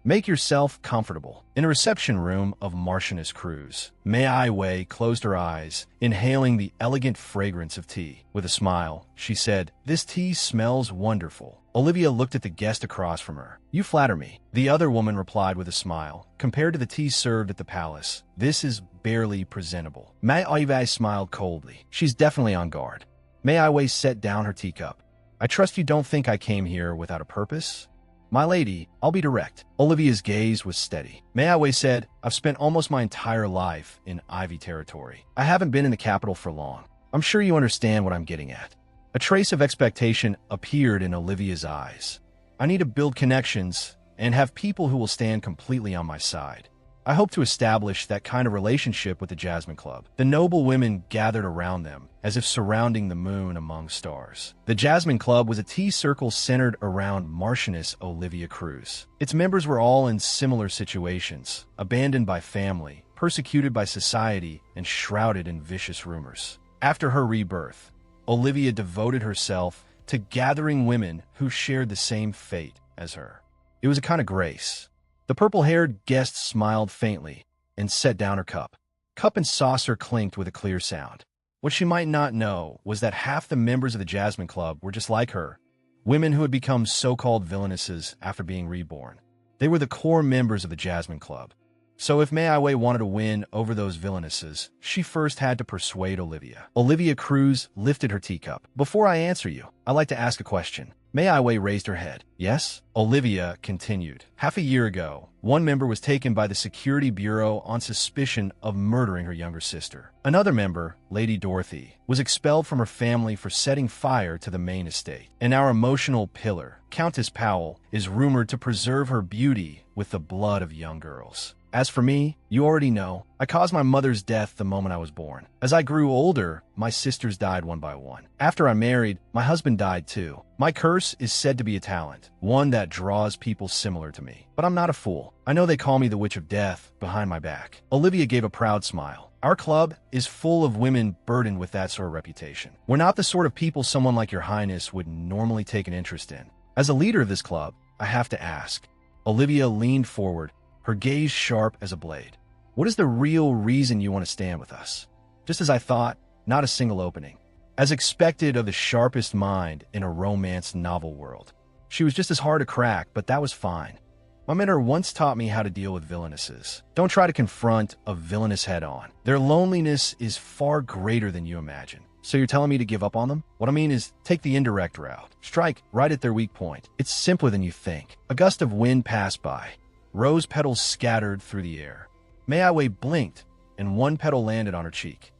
Make yourself comfortable. In a reception room of Marchioness Cruz, Mei Wei closed her eyes, inhaling the elegant fragrance of tea. With a smile, she said, "This tea smells wonderful." Olivia looked at the guest across from her. "You flatter me." The other woman replied with a smile. "Compared to the tea served at the palace, this is barely presentable." Mei Wei smiled coldly. "She's definitely on guard." Mei Wei set down her teacup. "I trust you don't think I came here without a purpose?" "My lady, I'll be direct." Olivia's gaze was steady. Mei Wei said, "I've spent almost my entire life in Ivy territory. I haven't been in the capital for long. I'm sure you understand what I'm getting at." A trace of expectation appeared in Olivia's eyes. "I need to build connections and have people who will stand completely on my side. I hope to establish that kind of relationship with the Jasmine Club." The noble women gathered around them, as if surrounding the moon among stars. The Jasmine Club was a tea circle centered around Marchioness Olivia Cruz. Its members were all in similar situations, abandoned by family, persecuted by society, and shrouded in vicious rumors. After her rebirth, Olivia devoted herself to gathering women who shared the same fate as her. It was a kind of grace. The purple-haired guest smiled faintly and set down her cup. Cup and saucer clinked with a clear sound. What she might not know was that half the members of the Jasmine Club were just like her, women who had become so-called villainesses after being reborn. They were the core members of the Jasmine Club. So if Mei Wei wanted to win over those villainesses, she first had to persuade Olivia. Olivia Cruz lifted her teacup. "Before I answer you, I'd like to ask a question." Mei Wei raised her head. "Yes?" Olivia continued. "Half a year ago, one member was taken by the Security Bureau on suspicion of murdering her younger sister. Another member, Lady Dorothy, was expelled from her family for setting fire to the main estate. And our emotional pillar, Countess Powell, is rumored to preserve her beauty with the blood of young girls. As for me, you already know, I caused my mother's death the moment I was born. As I grew older, my sisters died one by one. After I married, my husband died too. My curse is said to be a talent, one that draws people similar to me. But I'm not a fool. I know they call me the Witch of Death behind my back." Olivia gave a proud smile. "Our club is full of women burdened with that sort of reputation. We're not the sort of people someone like your highness would normally take an interest in. As a leader of this club, I have to ask." Olivia leaned forward, her gaze sharp as a blade. "What is the real reason you want to stand with us?" Just as I thought, not a single opening. As expected of the sharpest mind in a romance novel world. She was just as hard to crack, but that was fine. My mentor once taught me how to deal with villainesses. Don't try to confront a villainess head-on. Their loneliness is far greater than you imagine. So you're telling me to give up on them? What I mean is, take the indirect route. Strike right at their weak point. It's simpler than you think. A gust of wind passed by. Rose petals scattered through the air. Mei blinked, and one petal landed on her cheek.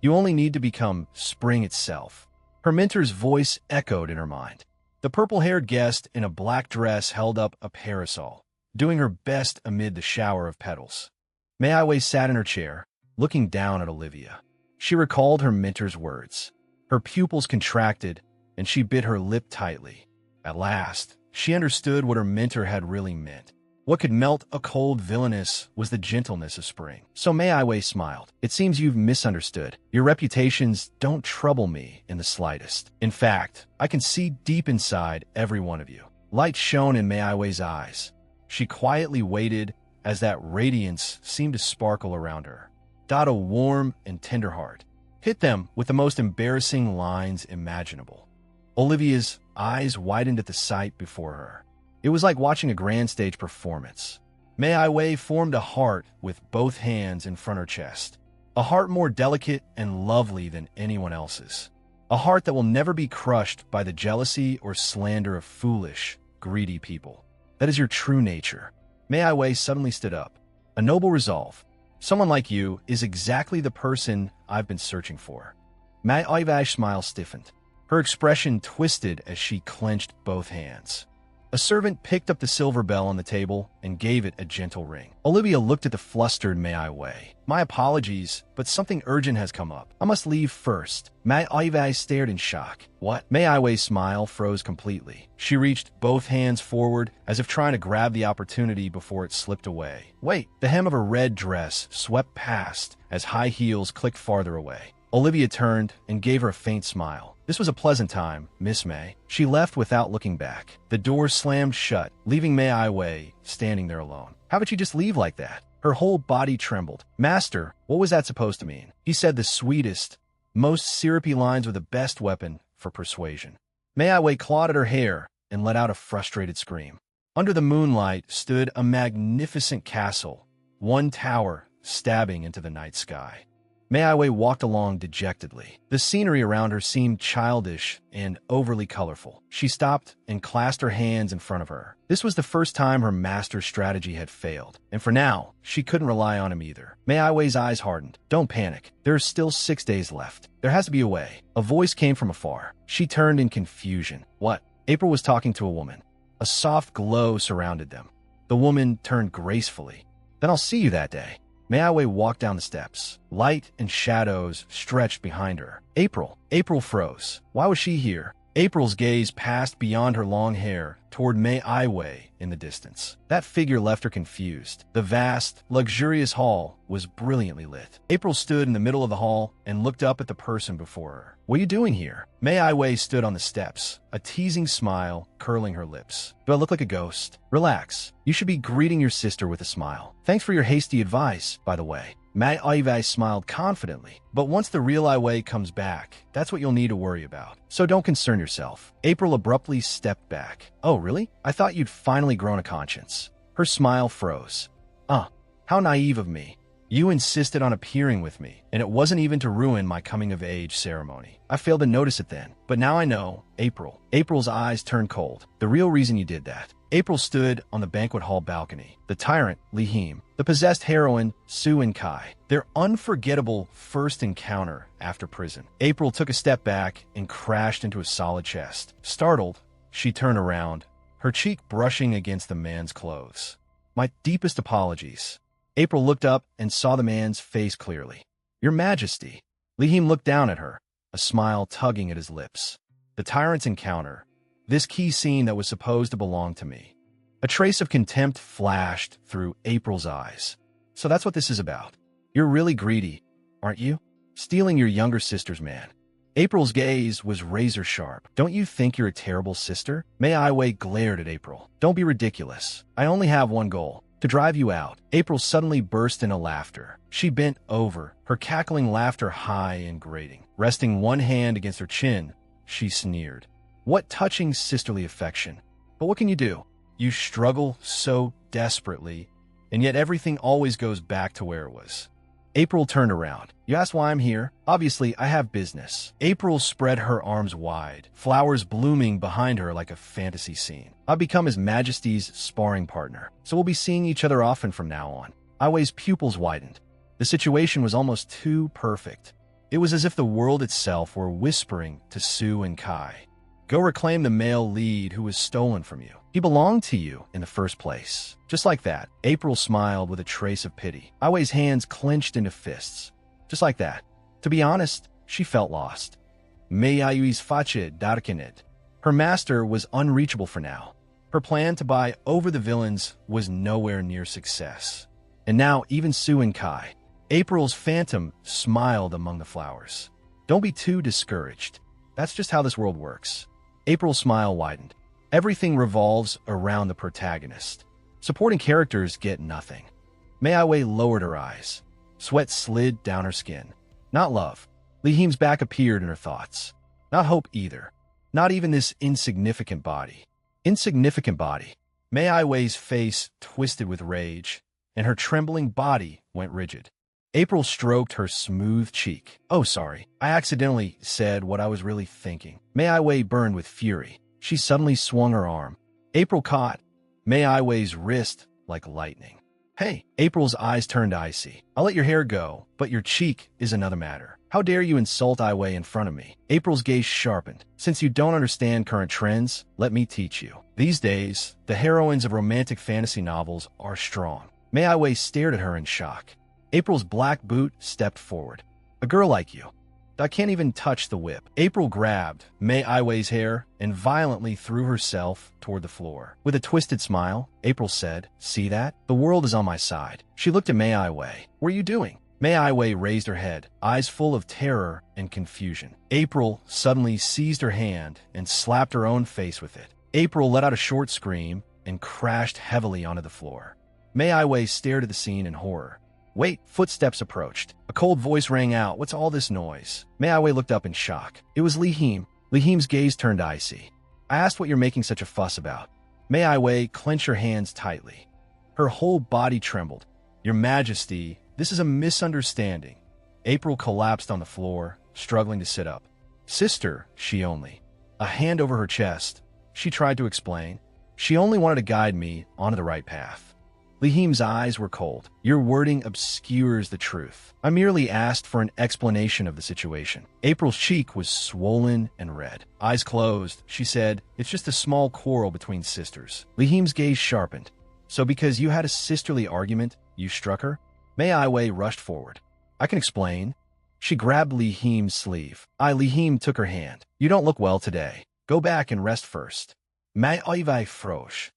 You only need to become spring itself. Her mentor's voice echoed in her mind. The purple-haired guest in a black dress held up a parasol, doing her best amid the shower of petals. Mei sat in her chair, looking down at Olivia. She recalled her mentor's words. Her pupils contracted, and she bit her lip tightly. At last, she understood what her mentor had really meant. What could melt a cold villainess was the gentleness of spring. So Mei smiled. It seems you've misunderstood. Your reputations don't trouble me in the slightest. In fact, I can see deep inside every one of you. Light shone in Mei's eyes. She quietly waited as that radiance seemed to sparkle around her. A warm and tender heart. Hit them with the most embarrassing lines imaginable. Olivia's eyes widened at the sight before her. It was like watching a grand stage performance. Mei formed a heart with both hands in front of her chest. A heart more delicate and lovely than anyone else's. A heart that will never be crushed by the jealousy or slander of foolish, greedy people. That is your true nature. Mei suddenly stood up. A noble resolve. Someone like you is exactly the person I've been searching for. Mei's smile stiffened. Her expression twisted as she clenched both hands. A servant picked up the silver bell on the table and gave it a gentle ring. Olivia looked at the flustered Mei. My apologies, but something urgent has come up. I must leave first. Mei stared in shock. What? Mei's smile froze completely. She reached both hands forward as if trying to grab the opportunity before it slipped away. Wait! The hem of her red dress swept past as high heels clicked farther away. Olivia turned and gave her a faint smile. This was a pleasant time, Miss May. She left without looking back. The door slammed shut, leaving Mei standing there alone. How would she just leave like that? Her whole body trembled. Master, what was that supposed to mean? He said the sweetest, most syrupy lines were the best weapon for persuasion. Mei clawed at her hair and let out a frustrated scream. Under the moonlight stood a magnificent castle, one tower stabbing into the night sky. Mei walked along dejectedly. The scenery around her seemed childish and overly colorful. She stopped and clasped her hands in front of her. This was the first time her master's strategy had failed, and for now, she couldn't rely on him either. Mei's eyes hardened. Don't panic. There are still 6 days left. There has to be a way. A voice came from afar. She turned in confusion. What? April was talking to a woman. A soft glow surrounded them. The woman turned gracefully. Then I'll see you that day. Mei walked down the steps. Light and shadows stretched behind her. April. April froze. Why was she here? April's gaze passed beyond her long hair toward Mei in the distance. That figure left her confused. The vast, luxurious hall was brilliantly lit. April stood in the middle of the hall and looked up at the person before her. What are you doing here? Mei stood on the steps, a teasing smile curling her lips. Do I look like a ghost? Relax. You should be greeting your sister with a smile. Thanks for your hasty advice, by the way. Mei smiled confidently, but once the real Ai comes back, that's what you'll need to worry about. So don't concern yourself. April abruptly stepped back. Oh, really? I thought you'd finally grown a conscience. Her smile froze. How naive of me. You insisted on appearing with me, and it wasn't even to ruin my coming-of-age ceremony. I failed to notice it then, but now I know. April. April's eyes turned cold. The real reason you did that. April stood on the banquet hall balcony. The tyrant, Lihim. The possessed heroine, Su and Kai. Their unforgettable first encounter after prison. April took a step back and crashed into a solid chest. Startled, she turned around, her cheek brushing against the man's clothes. My deepest apologies. April looked up and saw the man's face clearly. Your Majesty. Lihim looked down at her, a smile tugging at his lips. The tyrant's encounter. This key scene that was supposed to belong to me. A trace of contempt flashed through April's eyes. So that's what this is about. You're really greedy, aren't you? Stealing your younger sister's man. April's gaze was razor sharp. Don't you think you're a terrible sister? Mei glared at April. Don't be ridiculous. I only have one goal. To drive you out. April suddenly burst into laughter. She bent over, her cackling laughter high and grating. Resting one hand against her chin, she sneered. What touching sisterly affection. But what can you do? You struggle so desperately, and yet everything always goes back to where it was. April turned around. You asked why I'm here? Obviously, I have business. April spread her arms wide, flowers blooming behind her like a fantasy scene. I've become His Majesty's sparring partner, so we'll be seeing each other often from now on. Ai Wei's pupils widened. The situation was almost too perfect. It was as if the world itself were whispering to Sue and Kai. Go reclaim the male lead who was stolen from you. He belonged to you in the first place. Just like that, April smiled with a trace of pity. Ai Wei's hands clenched into fists. Just like that. To be honest, she felt lost. Mei Ayui's face darkened. Her master was unreachable for now. Her plan to buy over the villains was nowhere near success. And now even Sue and Kai. April's phantom smiled among the flowers. Don't be too discouraged. That's just how this world works. April's smile widened. Everything revolves around the protagonist. Supporting characters get nothing. Mei Ai Wei lowered her eyes. Sweat slid down her skin. Not love. Li Him's back appeared in her thoughts. Not hope either. Not even this insignificant body. Insignificant body. Mei Ai Wei's face twisted with rage, and her trembling body went rigid. April stroked her smooth cheek. Oh, sorry. I accidentally said what I was really thinking. Mei Ai Wei burned with fury. She suddenly swung her arm. April caught Mei Ai Wei's wrist like lightning. Hey, April's eyes turned icy. I'll let your hair go, but your cheek is another matter. How dare you insult Ai Wei in front of me? April's gaze sharpened. Since you don't understand current trends, let me teach you. These days, the heroines of romantic fantasy novels are strong. Mei Ai Wei stared at her in shock. April's black boot stepped forward. A girl like you. I can't even touch the whip. April grabbed Mei Ai Wei's hair and violently threw herself toward the floor. With a twisted smile, April said, "See that? The world is on my side." She looked at Mei Ai Wei. "What are you doing?" Mei Ai Wei raised her head, eyes full of terror and confusion. April suddenly seized her hand and slapped her own face with it. April let out a short scream and crashed heavily onto the floor. Mei Ai Wei stared at the scene in horror. Wait, footsteps approached. A cold voice rang out. What's all this noise? Mei Ai Wei looked up in shock. It was Li Him. Li Him's gaze turned icy. I asked what you're making such a fuss about. Mei Ai Wei clenched her hands tightly. Her whole body trembled. Your Majesty, this is a misunderstanding. April collapsed on the floor, struggling to sit up. Sister, she only. A hand over her chest. She tried to explain. She only wanted to guide me onto the right path. Li Him's eyes were cold. Your wording obscures the truth. I merely asked for an explanation of the situation. April's cheek was swollen and red. Eyes closed, she said, it's just a small quarrel between sisters. Li Him's gaze sharpened. So because you had a sisterly argument, you struck her? Mei Ai Wei rushed forward. I can explain. She grabbed Li Him's sleeve. Li Him took her hand. You don't look well today. Go back and rest first. Mei Ai Wei froze.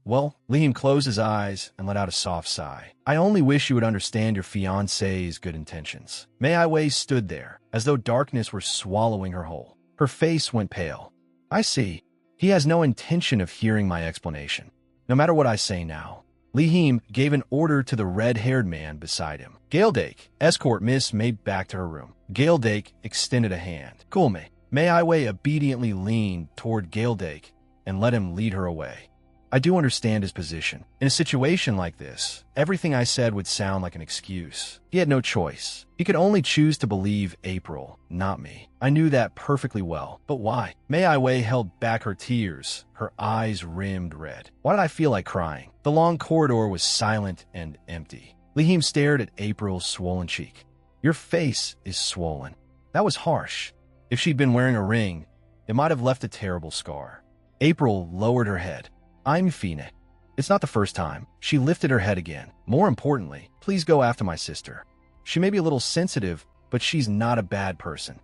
Well, Li Him closed his eyes and let out a soft sigh. I only wish you would understand your fiancé's good intentions. Mei Ai Wei stood there, as though darkness were swallowing her whole. Her face went pale. I see. He has no intention of hearing my explanation. No matter what I say now. Li Him gave an order to the red-haired man beside him. Gaildake, escort Miss Mei back to her room. Gaildake extended a hand. Cool me. Mei Ai Wei obediently leaned toward Gaildake and let him lead her away. I do understand his position. In a situation like this, everything I said would sound like an excuse. He had no choice. He could only choose to believe April, not me. I knew that perfectly well. But why? Mei Ai Wei held back her tears, her eyes rimmed red. Why did I feel like crying? The long corridor was silent and empty. Li Him stared at April's swollen cheek. Your face is swollen. That was harsh. If she'd been wearing a ring, it might have left a terrible scar. April lowered her head. I'm Fine. It's not the first time. She lifted her head again. More importantly, please go after my sister. She may be a little sensitive, but she's not a bad person.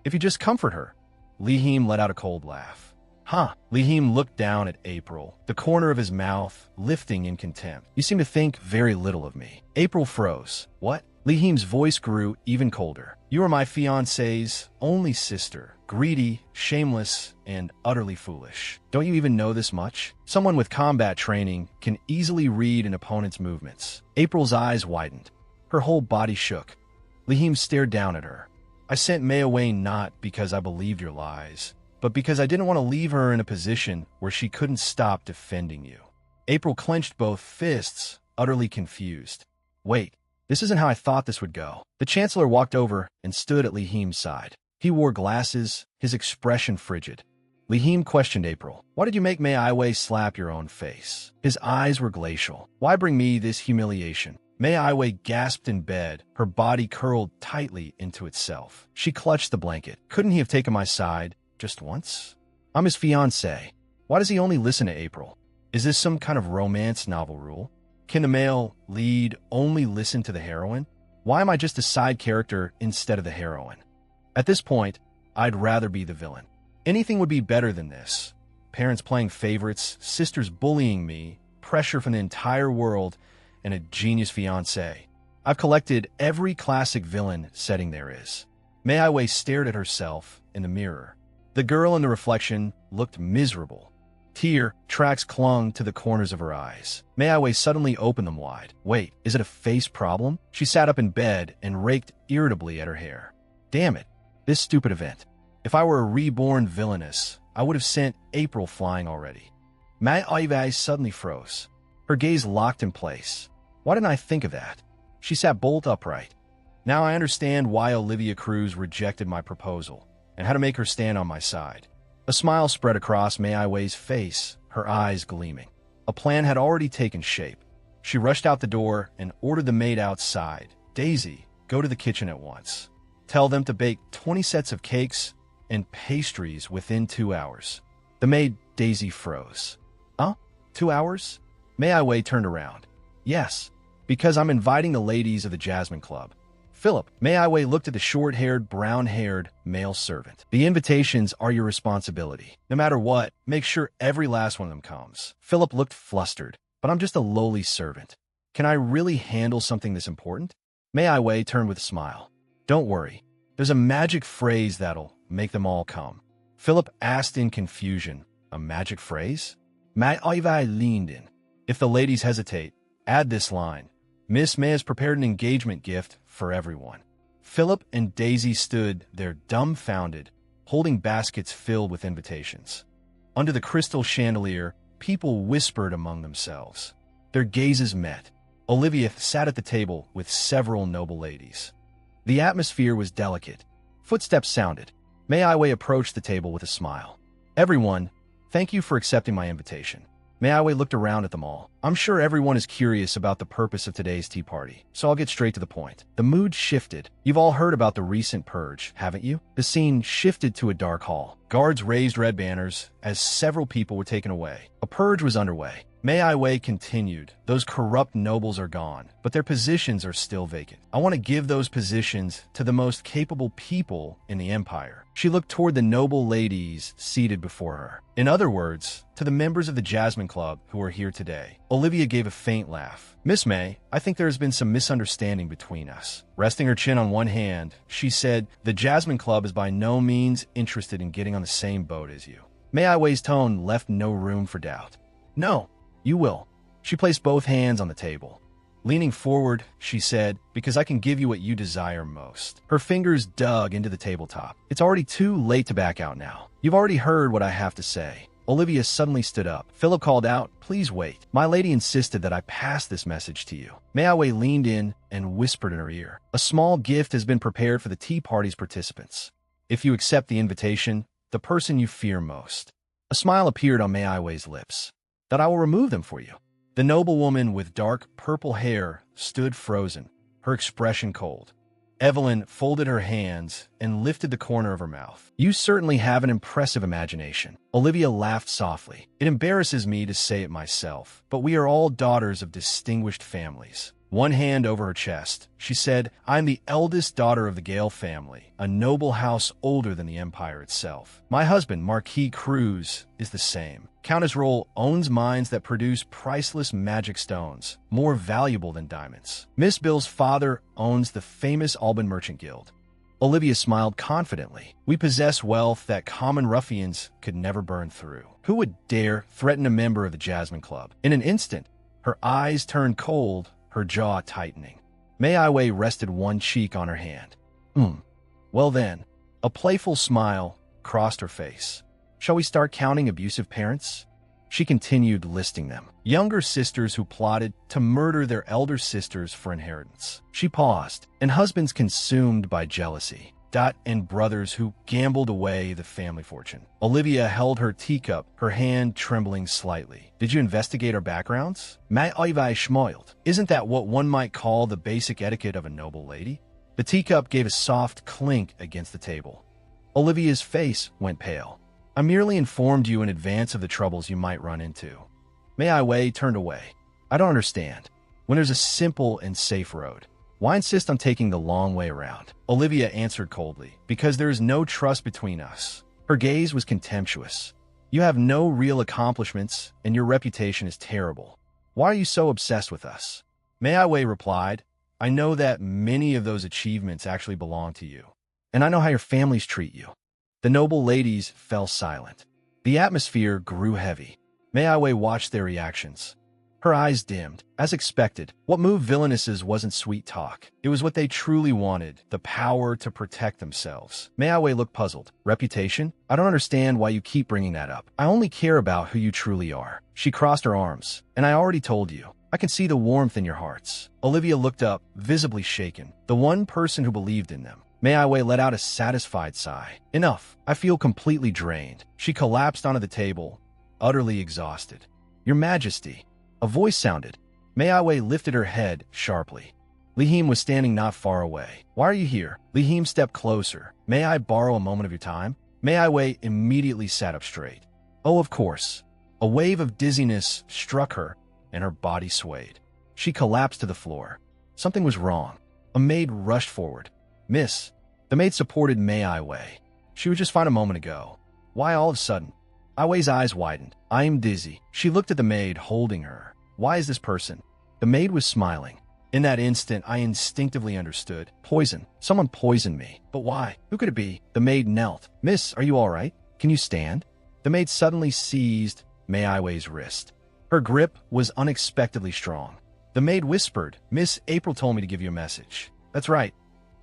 If you just comfort her. Li Him let out a cold laugh. Huh. Li Him looked down at April, the corner of his mouth lifting in contempt. You seem to think very little of me. April froze. What? Li Him's voice grew even colder. You are my fiancé's only sister. Greedy, shameless, and utterly foolish. Don't you even know this much? Someone with combat training can easily read an opponent's movements. April's eyes widened. Her whole body shook. Li Him stared down at her. I sent Mei away not because I believed your lies, but because I didn't want to leave her in a position where she couldn't stop defending you. April clenched both fists, utterly confused. Wait, This isn't how I thought this would go. The Chancellor walked over and stood at Lihim's side. He wore glasses, his expression frigid. Lihim questioned April. Why did you make Mei Aiwei slap your own face? His eyes were glacial. Why bring me this humiliation? Mei Aiwei gasped in bed, her body curled tightly into itself. She clutched the blanket. Couldn't he have taken my side just once? I'm his fiancé. Why does he only listen to April? Is this some kind of romance novel rule? Can the male lead only listen to the heroine? Why am I just a side character instead of the heroine? At this point, I'd rather be the villain. Anything would be better than this. Parents playing favorites, sisters bullying me, pressure from the entire world, and a genius fiancé. I've collected every classic villain setting there is. Mei Aiwei stared at herself in the mirror. The girl in the reflection looked miserable. Tear tracks clung to the corners of her eyes. Mei Aiwei suddenly opened them wide. Wait, is it a face problem? She sat up in bed and raked irritably at her hair. Damn it, this stupid event. If I were a reborn villainess, I would have sent April flying already. Mei Aiwei suddenly froze. Her gaze locked in place. Why didn't I think of that? She sat bolt upright. Now I understand why Olivia Cruz rejected my proposal, and how to make her stand on my side. A smile spread across Mei Aiwei's face, her eyes gleaming. A plan had already taken shape. She rushed out the door and ordered the maid outside. Daisy, go to the kitchen at once. Tell them to bake 20 sets of cakes and pastries within 2 hours. The maid, Daisy, froze. 2 hours? Mei Aiwei turned around. Yes, because I'm inviting the ladies of the Jasmine Club. Philip, Mei Aiwei looked at the short-haired, brown-haired male servant. The invitations are your responsibility. No matter what, make sure every last one of them comes. Philip looked flustered, but I'm just a lowly servant. Can I really handle something this important? Mei Aiwei turned with a smile. Don't worry. There's a magic phrase that'll make them all come. Philip asked in confusion. A magic phrase? Mei Aiwei leaned in. If the ladies hesitate, add this line. Miss May has prepared an engagement gift for everyone. Philip and Daisy stood there dumbfounded, holding baskets filled with invitations. Under the crystal chandelier, people whispered among themselves. Their gazes met. Olivia sat at the table with several noble ladies. The atmosphere was delicate. Footsteps sounded. Mei Aiwei approached the table with a smile. Everyone, thank you for accepting my invitation. Mei Aiwei looked around at them all. I'm sure everyone is curious about the purpose of today's tea party, so I'll get straight to the point. The mood shifted. You've all heard about the recent purge, haven't you? The scene shifted to a dark hall. Guards raised red banners as several people were taken away. A purge was underway. Mei Aiwei continued. Those corrupt nobles are gone, but their positions are still vacant. I want to give those positions to the most capable people in the empire. She looked toward the noble ladies seated before her. In other words, to the members of the Jasmine Club who are here today. Olivia gave a faint laugh. Miss May, I think there has been some misunderstanding between us. Resting her chin on one hand, she said, the Jasmine Club is by no means interested in getting on the same boat as you. Mei Aiwei's tone left no room for doubt. No. You will. She placed both hands on the table. Leaning forward, she said, because I can give you what you desire most. Her fingers dug into the tabletop. It's already too late to back out now. You've already heard what I have to say. Olivia suddenly stood up. Philip called out, please wait. My lady insisted that I pass this message to you. Mei Aiwei leaned in and whispered in her ear. A small gift has been prepared for the tea party's participants. If you accept the invitation, the person you fear most. A smile appeared on Mei Aiwei's lips. That I will remove them for you. The noblewoman with dark purple hair stood frozen, her expression cold. Evelyn folded her hands and lifted the corner of her mouth. You certainly have an impressive imagination. Olivia laughed softly. It embarrasses me to say it myself, but we are all daughters of distinguished families. One hand over her chest, she said, I'm the eldest daughter of the Gale family, a noble house older than the empire itself. My husband, Marquis Cruz, is the same. Countess Roll owns mines that produce priceless magic stones, more valuable than diamonds. Miss Bill's father owns the famous Alban Merchant Guild. Olivia smiled confidently. We possess wealth that common ruffians could never burn through. Who would dare threaten a member of the Jasmine Club? In an instant, her eyes turned cold, her jaw tightening. Mei Aiwei rested one cheek on her hand. Well then, a playful smile crossed her face. Shall we start counting abusive parents? She continued listing them. Younger sisters who plotted to murder their elder sisters for inheritance. She paused, and husbands consumed by jealousy. And brothers who gambled away the family fortune. Olivia held her teacup, her hand trembling slightly. Did you investigate our backgrounds? Mai smiled. Isn't that what one might call the basic etiquette of a noble lady? The teacup gave a soft clink against the table. Olivia's face went pale. I merely informed you in advance of the troubles you might run into. Mei Wei turned away. I don't understand. When there's a simple and safe road, why insist on taking the long way around? Olivia answered coldly. Because there is no trust between us. Her gaze was contemptuous. You have no real accomplishments, and your reputation is terrible. Why are you so obsessed with us? Mei Wei replied, I know that many of those achievements actually belong to you. And I know how your families treat you. The noble ladies fell silent. The atmosphere grew heavy. Mei Wei watched their reactions. Her eyes dimmed. As expected, what moved villainesses wasn't sweet talk. It was what they truly wanted, the power to protect themselves. Mei Wei looked puzzled. Reputation? I don't understand why you keep bringing that up. I only care about who you truly are. She crossed her arms. And I already told you. I can see the warmth in your hearts. Olivia looked up, visibly shaken. The one person who believed in them. Mei Wei let out a satisfied sigh. Enough. I feel completely drained. She collapsed onto the table, utterly exhausted. Your Majesty. A voice sounded. Mei Wei lifted her head sharply. Li Him was standing not far away. Why are you here? Li Him stepped closer. May I borrow a moment of your time? Mei Wei immediately sat up straight. Oh, of course. A wave of dizziness struck her, and her body swayed. She collapsed to the floor. Something was wrong. A maid rushed forward. Miss. The maid supported Mei Wei. She was just fine a moment ago. Why all of a sudden? Ai Wei's eyes widened. I am dizzy. She looked at the maid holding her. Why is this person? The maid was smiling. In that instant, I instinctively understood. Poison. Someone poisoned me. But why? Who could it be? The maid knelt. Miss, are you all right? Can you stand? The maid suddenly seized Mei Wei's wrist. Her grip was unexpectedly strong. The maid whispered, Miss April told me to give you a message. That's right.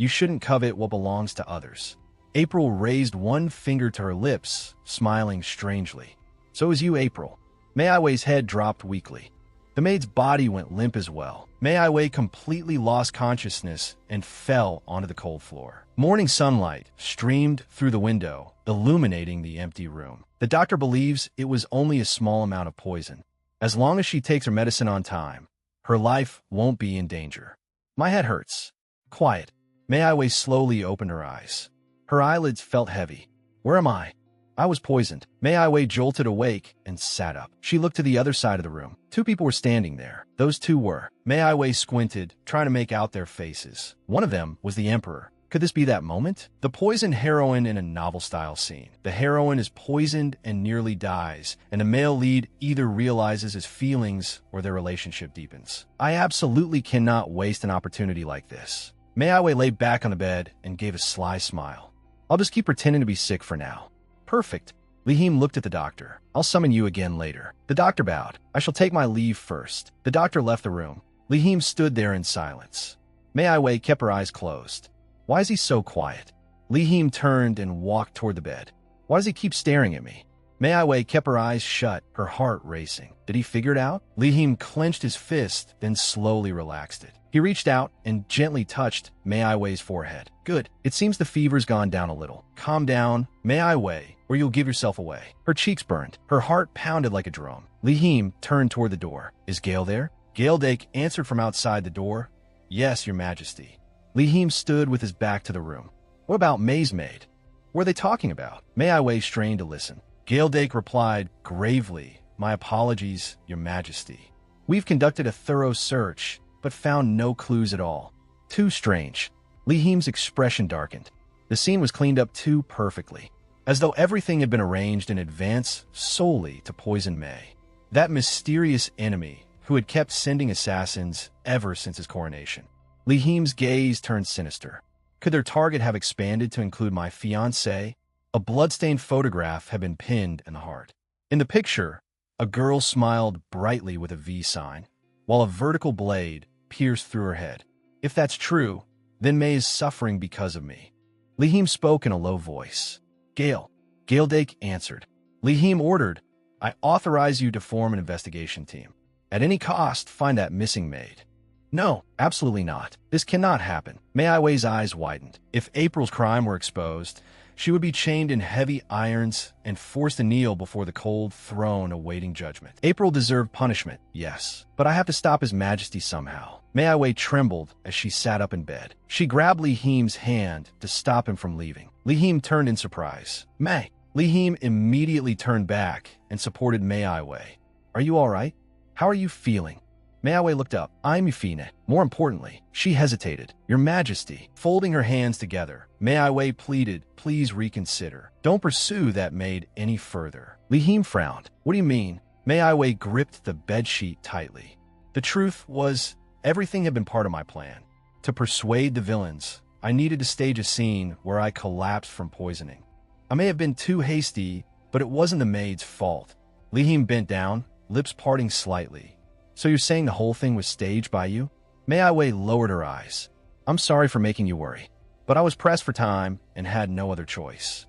You shouldn't covet what belongs to others. April raised one finger to her lips, smiling strangely. So is you, April. Mei Wei's head dropped weakly. The maid's body went limp as well. Mei Wei completely lost consciousness and fell onto the cold floor. Morning sunlight streamed through the window, illuminating the empty room. The doctor believes it was only a small amount of poison. As long as she takes her medicine on time, her life won't be in danger. My head hurts. Quiet. Mei Wei slowly opened her eyes. Her eyelids felt heavy. Where am I? I was poisoned. Mei Wei jolted awake and sat up. She looked to the other side of the room. Two people were standing there. Those two were. Mei Wei squinted, trying to make out their faces. One of them was the Emperor. Could this be that moment? The poisoned heroine in a novel-style scene. The heroine is poisoned and nearly dies, and the male lead either realizes his feelings or their relationship deepens. I absolutely cannot waste an opportunity like this. Mei Wei lay back on the bed and gave a sly smile. I'll just keep pretending to be sick for now. Perfect. Li Him looked at the doctor. I'll summon you again later. The doctor bowed. I shall take my leave first. The doctor left the room. Li Him stood there in silence. Mei Wei kept her eyes closed. Why is he so quiet? Li Him turned and walked toward the bed. Why does he keep staring at me? Mei Wei kept her eyes shut, her heart racing. Did he figure it out? Li Him clenched his fist, then slowly relaxed it. He reached out and gently touched Mei Wei's forehead. Good. It seems the fever's gone down a little. Calm down, Mei Wei, or you'll give yourself away. Her cheeks burned. Her heart pounded like a drum. Li Him turned toward the door. Is Gale there? Gale Dake answered from outside the door. Yes, Your Majesty. Li Him stood with his back to the room. What about Mei's maid? What are they talking about? Mei Wei strained to listen. Gale Dake replied gravely, My apologies, Your Majesty. We've conducted a thorough search, but found no clues at all. Too strange. Li Him's expression darkened. The scene was cleaned up too perfectly, as though everything had been arranged in advance solely to poison Mei. That mysterious enemy who had kept sending assassins ever since his coronation. Li Him's gaze turned sinister. Could their target have expanded to include my fiancée? A bloodstained photograph had been pinned in the heart. In the picture, a girl smiled brightly with a V sign, while a vertical blade pierced through her head. If that's true, then Mei is suffering because of me. Li Him spoke in a low voice. Gale. Gale Dake answered. Li Him ordered, I authorize you to form an investigation team. At any cost, find that missing maid. No, absolutely not. This cannot happen. Mei Wei's eyes widened. If April's crime were exposed, she would be chained in heavy irons and forced to kneel before the cold throne awaiting judgment. April deserved punishment, yes, but I have to stop His Majesty somehow. Mei Wei trembled as she sat up in bed. She grabbed Li Him's hand to stop him from leaving. Li Him turned in surprise. Mei. Li Him immediately turned back and supported Mei Wei. Are you all right? How are you feeling? Mei Wei looked up. I'm Yufine. More importantly, she hesitated. Your Majesty. Folding her hands together, Mei Wei pleaded, please reconsider. Don't pursue that maid any further. Li Him frowned. What do you mean? Mei Wei gripped the bedsheet tightly. The truth was, everything had been part of my plan. To persuade the villains, I needed to stage a scene where I collapsed from poisoning. I may have been too hasty, but it wasn't the maid's fault. Li Him bent down, lips parting slightly. So you're saying the whole thing was staged by you? Mei Wei lowered her eyes. I'm sorry for making you worry, but I was pressed for time and had no other choice.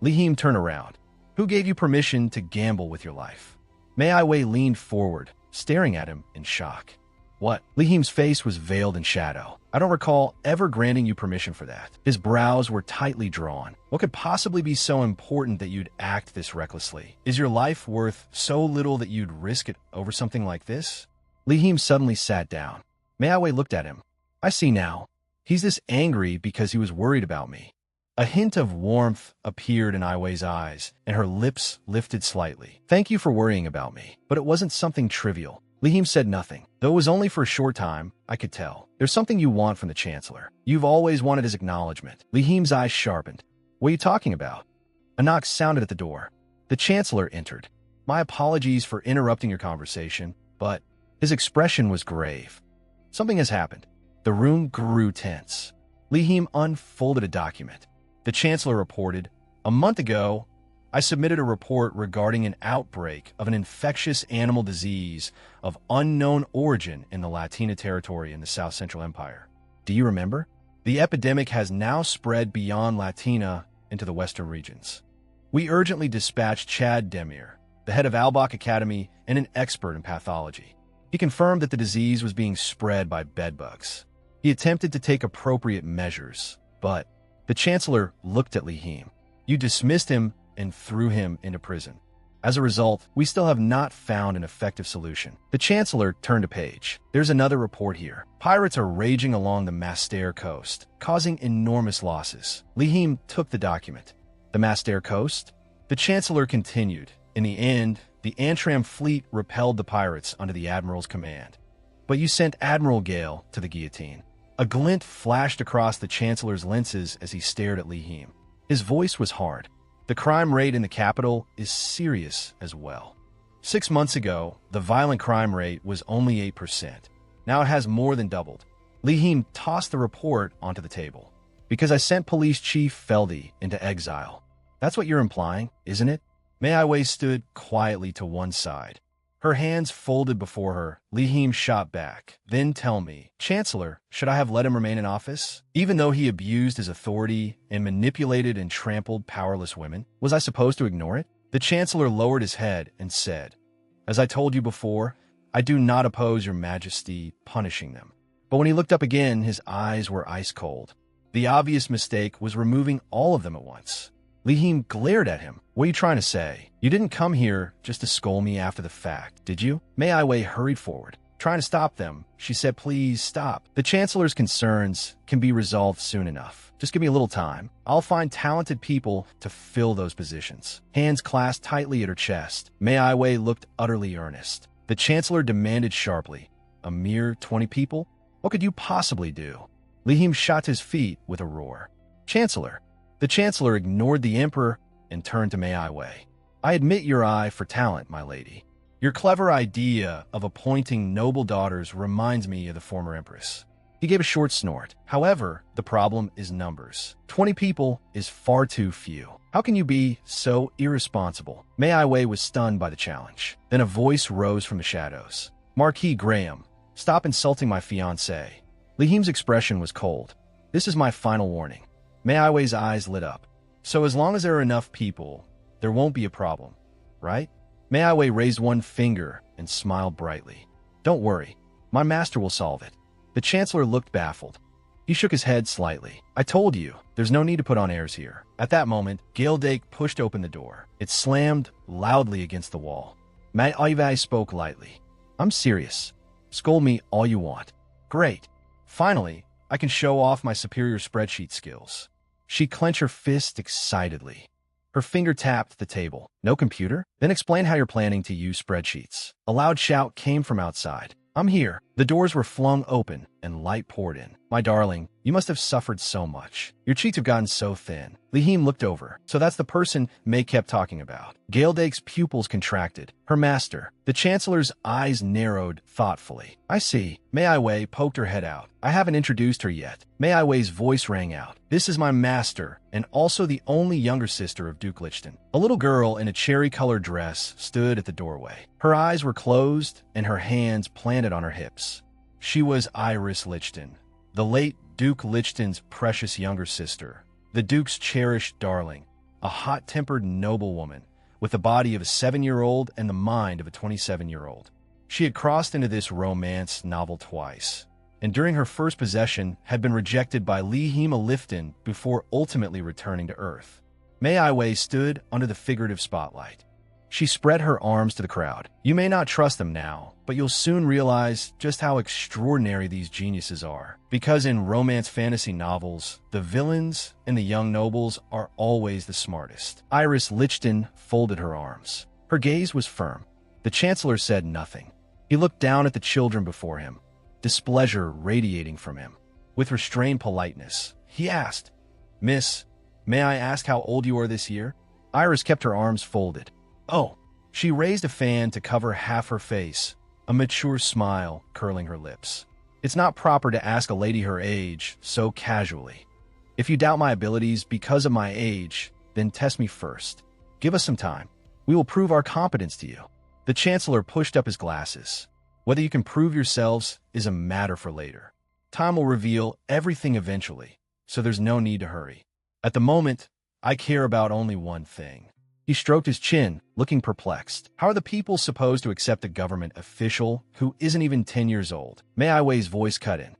Li Him turned around. Who gave you permission to gamble with your life? Mei Wei leaned forward, staring at him in shock. What? Li Him's face was veiled in shadow. I don't recall ever granting you permission for that. His brows were tightly drawn. What could possibly be so important that you'd act this recklessly? Is your life worth so little that you'd risk it over something like this? Li Him suddenly sat down. Mei Wei looked at him. I see now. He's this angry because he was worried about me. A hint of warmth appeared in Ai Wei's eyes, and her lips lifted slightly. Thank you for worrying about me, but it wasn't something trivial. Li Him said nothing. Though it was only for a short time, I could tell. There's something you want from the Chancellor. You've always wanted his acknowledgement. Li Him's eyes sharpened. What are you talking about? A knock sounded at the door. The Chancellor entered. My apologies for interrupting your conversation, but his expression was grave. Something has happened. The room grew tense. Li Him unfolded a document. The Chancellor reported, a month ago, I submitted a report regarding an outbreak of an infectious animal disease of unknown origin in the Latina territory in the South Central Empire. Do you remember? The epidemic has now spread beyond Latina into the western regions. We urgently dispatched Chad Demir, the head of Albach Academy and an expert in pathology. He confirmed that the disease was being spread by bedbugs. He attempted to take appropriate measures, but the Chancellor looked at Li Him. You dismissed him and threw him into prison. As a result, we still have not found an effective solution. The Chancellor turned a page. There's another report here. Pirates are raging along the Master coast, causing enormous losses. Li Him took the document. The Master coast? The Chancellor continued. In the end, the Antram fleet repelled the pirates under the Admiral's command. But you sent Admiral Gale to the guillotine. A glint flashed across the Chancellor's lenses as he stared at Li Him. His voice was hard. The crime rate in the capital is serious as well. 6 months ago, the violent crime rate was only 8%. Now it has more than doubled. Li Him tossed the report onto the table. Because I sent Police Chief Feldy into exile. That's what you're implying, isn't it? Mei Wei stood quietly to one side. Her hands folded before her. Li Him shot back. Then tell me, Chancellor, should I have let him remain in office? Even though he abused his authority and manipulated and trampled powerless women, was I supposed to ignore it? The Chancellor lowered his head and said, as I told you before, I do not oppose your Majesty punishing them. But when he looked up again, his eyes were ice cold. The obvious mistake was removing all of them at once. Li Him glared at him. What are you trying to say? You didn't come here just to scold me after the fact, did you? Mei Wei hurried forward. Trying to stop them, she said, please stop. The Chancellor's concerns can be resolved soon enough. Just give me a little time. I'll find talented people to fill those positions. Hands clasped tightly at her chest, Mei Wei looked utterly earnest. The Chancellor demanded sharply, a mere 20 people? What could you possibly do? Li Him shot to his feet with a roar. Chancellor. The Chancellor ignored the Emperor and turned to Mei Wei. I admit your eye for talent, my lady. Your clever idea of appointing noble daughters reminds me of the former Empress. He gave a short snort. However, the problem is numbers. 20 people is far too few. How can you be so irresponsible? Mei Wei was stunned by the challenge. Then a voice rose from the shadows. Marquis Graham, stop insulting my fiancée. Li Him's expression was cold. This is my final warning. Mei Wei's eyes lit up. So as long as there are enough people, there won't be a problem, right? Mei Wei raised one finger and smiled brightly. Don't worry, my master will solve it. The Chancellor looked baffled. He shook his head slightly. I told you, there's no need to put on airs here. At that moment, Galdake pushed open the door. It slammed loudly against the wall. Mei Wei spoke lightly. I'm serious. Scold me all you want. Great. Finally, I can show off my superior spreadsheet skills. She clenched her fist excitedly. Her finger tapped the table. No computer? Then explain how you're planning to use spreadsheets. A loud shout came from outside. I'm here. The doors were flung open and light poured in. My darling, you must have suffered so much. Your cheeks have gotten so thin. Lihim looked over. So that's the person Mei kept talking about. Galdake's pupils contracted. Her master. The Chancellor's eyes narrowed thoughtfully. I see. Mei Wei poked her head out. I haven't introduced her yet. Mei Wei's voice rang out. This is my master, and also the only younger sister of Duke Lichten. A little girl in a cherry-colored dress stood at the doorway. Her eyes were closed, and her hands planted on her hips. She was Iris Lichten, the late Duke Lichten's precious younger sister, the Duke's cherished darling, a hot-tempered noblewoman with the body of a 7-year-old and the mind of a 27-year-old. She had crossed into this romance novel twice, and during her first possession had been rejected by Lihima Lichten before ultimately returning to Earth. Mei Wei stood under the figurative spotlight. She spread her arms to the crowd. You may not trust them now, but you'll soon realize just how extraordinary these geniuses are. Because in romance fantasy novels, the villains and the young nobles are always the smartest. Iris Lichten folded her arms. Her gaze was firm. The Chancellor said nothing. He looked down at the children before him, displeasure radiating from him. With restrained politeness, he asked, Miss, may I ask how old you are this year? Iris kept her arms folded. Oh, she raised a fan to cover half her face, a mature smile curling her lips. It's not proper to ask a lady her age so casually. If you doubt my abilities because of my age, then test me first. Give us some time. We will prove our competence to you. The Chancellor pushed up his glasses. Whether you can prove yourselves is a matter for later. Time will reveal everything eventually, so there's no need to hurry. At the moment, I care about only one thing. He stroked his chin, looking perplexed. How are the people supposed to accept a government official who isn't even 10 years old? Mei Wei's voice cut in.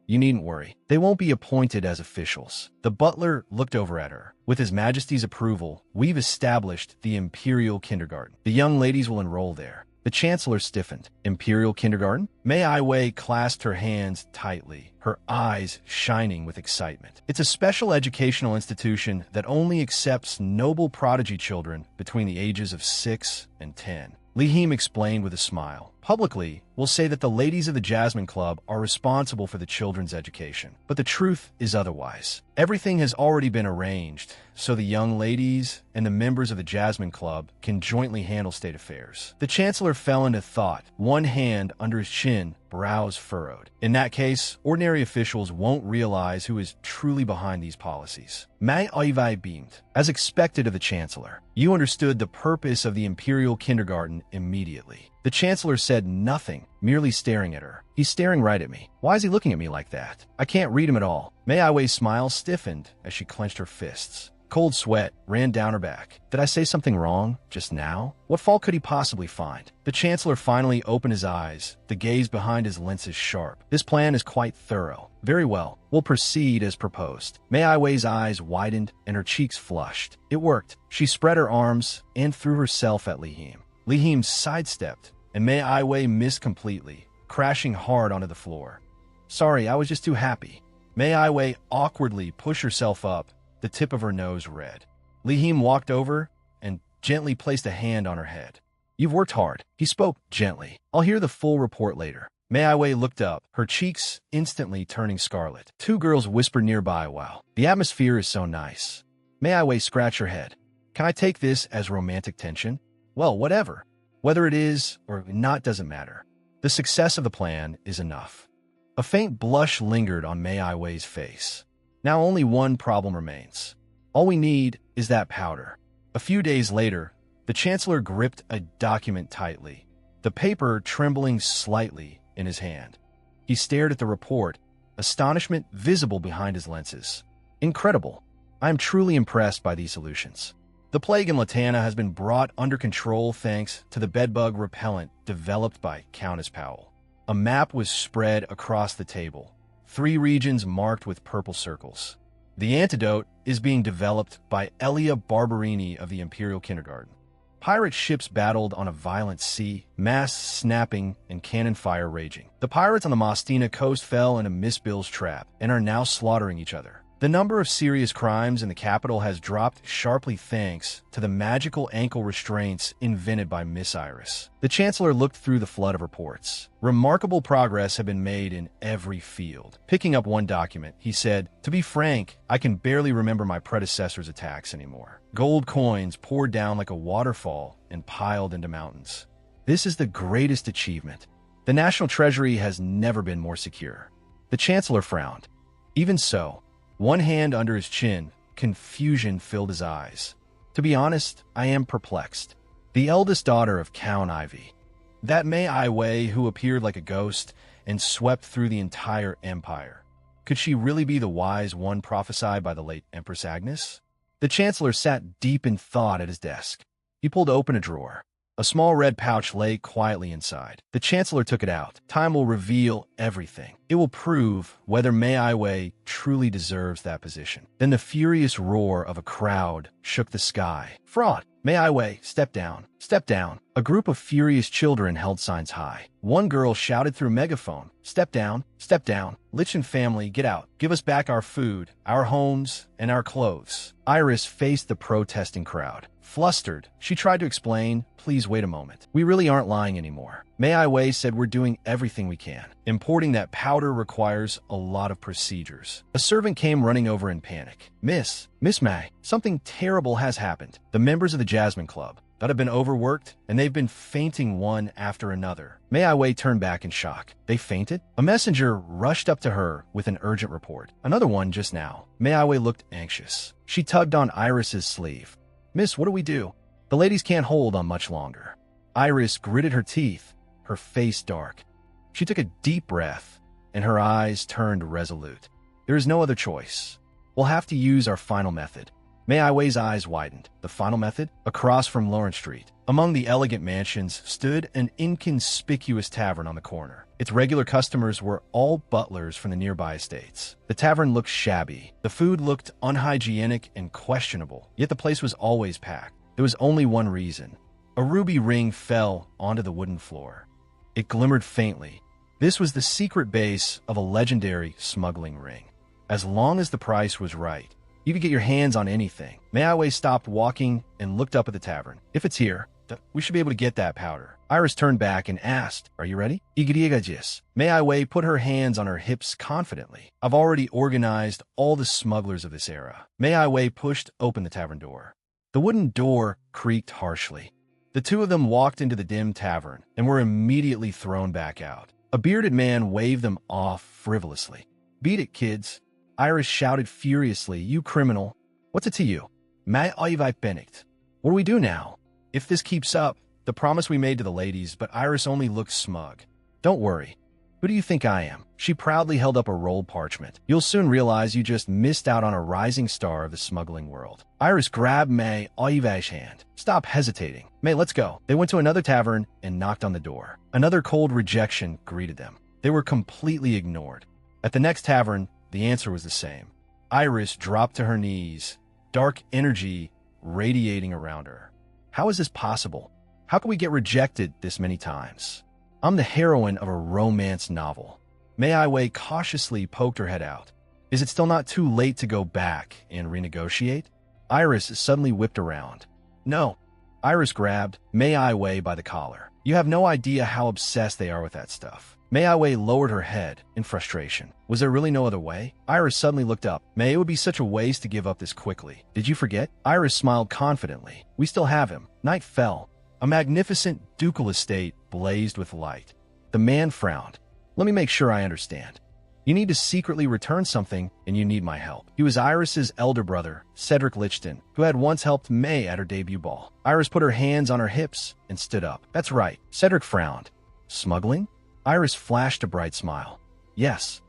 You needn't worry. They won't be appointed as officials. The butler looked over at her. With His Majesty's approval, we've established the Imperial Kindergarten. The young ladies will enroll there. The Chancellor stiffened. Imperial Kindergarten? Mei Wei clasped her hands tightly, her eyes shining with excitement. It's a special educational institution that only accepts noble prodigy children between the ages of 6 and 10. Lihim explained with a smile. Publicly, we'll say that the ladies of the Jasmine Club are responsible for the children's education. But the truth is otherwise. Everything has already been arranged, so the young ladies and the members of the Jasmine Club can jointly handle state affairs. The Chancellor fell into thought, one hand under his chin, brows furrowed. In that case, ordinary officials won't realize who is truly behind these policies. Mei Wei beamed. As expected of the Chancellor, you understood the purpose of the Imperial Kindergarten immediately. The Chancellor said nothing, merely staring at her. He's staring right at me. Why is he looking at me like that? I can't read him at all. Mei Wei's smile stiffened as she clenched her fists. Cold sweat ran down her back. Did I say something wrong just now? What fault could he possibly find? The Chancellor finally opened his eyes, the gaze behind his lenses sharp. This plan is quite thorough. Very well. We'll proceed as proposed. Mei Wei's eyes widened and her cheeks flushed. It worked. She spread her arms and threw herself at Lihim. Lihim sidestepped, and Mei Wei missed completely, crashing hard onto the floor. Sorry, I was just too happy. Mei Wei awkwardly pushed herself up, the tip of her nose red. Lihim walked over and gently placed a hand on her head. You've worked hard. He spoke gently. I'll hear the full report later. Mei Wei looked up, her cheeks instantly turning scarlet. Two girls whispered nearby. Wow, the atmosphere is so nice. Mei Wei scratched her head. Can I take this as romantic tension? Well, whatever. Whether it is or not doesn't matter. The success of the plan is enough. A faint blush lingered on Mei Wei's face. Now only one problem remains. All we need is that powder. A few days later, the Chancellor gripped a document tightly, the paper trembling slightly in his hand. He stared at the report, astonishment visible behind his lenses. Incredible. I am truly impressed by these solutions. The plague in Latana has been brought under control thanks to the bedbug repellent developed by Countess Powell. A map was spread across the table, 3 regions marked with purple circles. The antidote is being developed by Elia Barberini of the Imperial Kindergarten. Pirate ships battled on a violent sea, masts snapping and cannon fire raging. The pirates on the Mostina coast fell into Miss Bill's trap and are now slaughtering each other. The number of serious crimes in the capital has dropped sharply thanks to the magical ankle restraints invented by Miss Iris. The Chancellor looked through the flood of reports. Remarkable progress had been made in every field. Picking up one document, he said, "To be frank, I can barely remember my predecessor's attacks anymore. Gold coins poured down like a waterfall and piled into mountains. This is the greatest achievement. The National Treasury has never been more secure." The Chancellor frowned. Even so, one hand under his chin, confusion filled his eyes. "To be honest, I am perplexed. The eldest daughter of Count Ivy, that Mei Ai Wei who appeared like a ghost and swept through the entire empire. Could she really be the wise one prophesied by the late Empress Agnes?" The Chancellor sat deep in thought at his desk. He pulled open a drawer. A small red pouch lay quietly inside. The Chancellor took it out. Time will reveal everything. It will prove whether Mei Ai Wei truly deserves that position. Then the furious roar of a crowd shook the sky. "Fraud! Mei Ai Wei, step down. Step down." A group of furious children held signs high. One girl shouted through a megaphone, "Step down. Step down. Lichen family, get out. Give us back our food, our homes, and our clothes." Iris faced the protesting crowd. Flustered, she tried to explain, "Please wait a moment. We really aren't lying anymore. Mei Ai Wei said we're doing everything we can. Importing that powder requires a lot of procedures." A servant came running over in panic. Miss Mei, something terrible has happened. The members of the Jasmine Club that have been overworked, and they've been fainting one after another." Mei Ai Wei turned back in shock. "They fainted?" A messenger rushed up to her with an urgent report. "Another one just now." Mei Ai Wei looked anxious. She tugged on Iris's sleeve. "Miss, what do we do? The ladies can't hold on much longer." Iris gritted her teeth, her face dark. She took a deep breath, and her eyes turned resolute. "There is no other choice. We'll have to use our final method." Mei Ai Wei's eyes widened. The final method? Across from Lawrence Street, among the elegant mansions, stood an inconspicuous tavern on the corner. Its regular customers were all butlers from the nearby estates. The tavern looked shabby. The food looked unhygienic and questionable, yet the place was always packed. There was only one reason. A ruby ring fell onto the wooden floor. It glimmered faintly. This was the secret base of a legendary smuggling ring. As long as the price was right, you could get your hands on anything. Mei Ai Wei stopped walking and looked up at the tavern. "If it's here, we should be able to get that powder." Iris turned back and asked, "Are you ready?" Mei Ai Wei put her hands on her hips confidently. "I've already organized all the smugglers of this era." Mei Ai Wei pushed open the tavern door. The wooden door creaked harshly. The two of them walked into the dim tavern and were immediately thrown back out. A bearded man waved them off frivolously. "Beat it, kids." Iris shouted furiously, "You criminal. What's it to you? Mei Ai Wei panicked. What do we do now? If this keeps up, the promise we made to the ladies," but Iris only looked smug. "Don't worry. Who do you think I am?" She proudly held up a rolled parchment. "You'll soon realize you just missed out on a rising star of the smuggling world." Iris grabbed Mei Ai Wei's hand. "Stop hesitating. Mei, let's go." They went to another tavern and knocked on the door. Another cold rejection greeted them. They were completely ignored. At the next tavern, the answer was the same. Iris dropped to her knees, dark energy radiating around her. How is this possible? How can we get rejected this many times? I'm the heroine of a romance novel. Mei Ai Wei cautiously poked her head out. Is it still not too late to go back and renegotiate? Iris suddenly whipped around. No. Iris grabbed Mei Ai Wei by the collar. You have no idea how obsessed they are with that stuff. Mei Ai Wei lowered her head in frustration. Was there really no other way? Iris suddenly looked up. Mei, it would be such a waste to give up this quickly. Did you forget? Iris smiled confidently. We still have him. Night fell. A magnificent ducal estate blazed with light. The man frowned. Let me make sure I understand. You need to secretly return something, and you need my help. He was Iris's elder brother, Cedric Lichton, who had once helped Mei at her debut ball. Iris put her hands on her hips and stood up. That's right. Cedric frowned. Smuggling? Iris flashed a bright smile. Yes.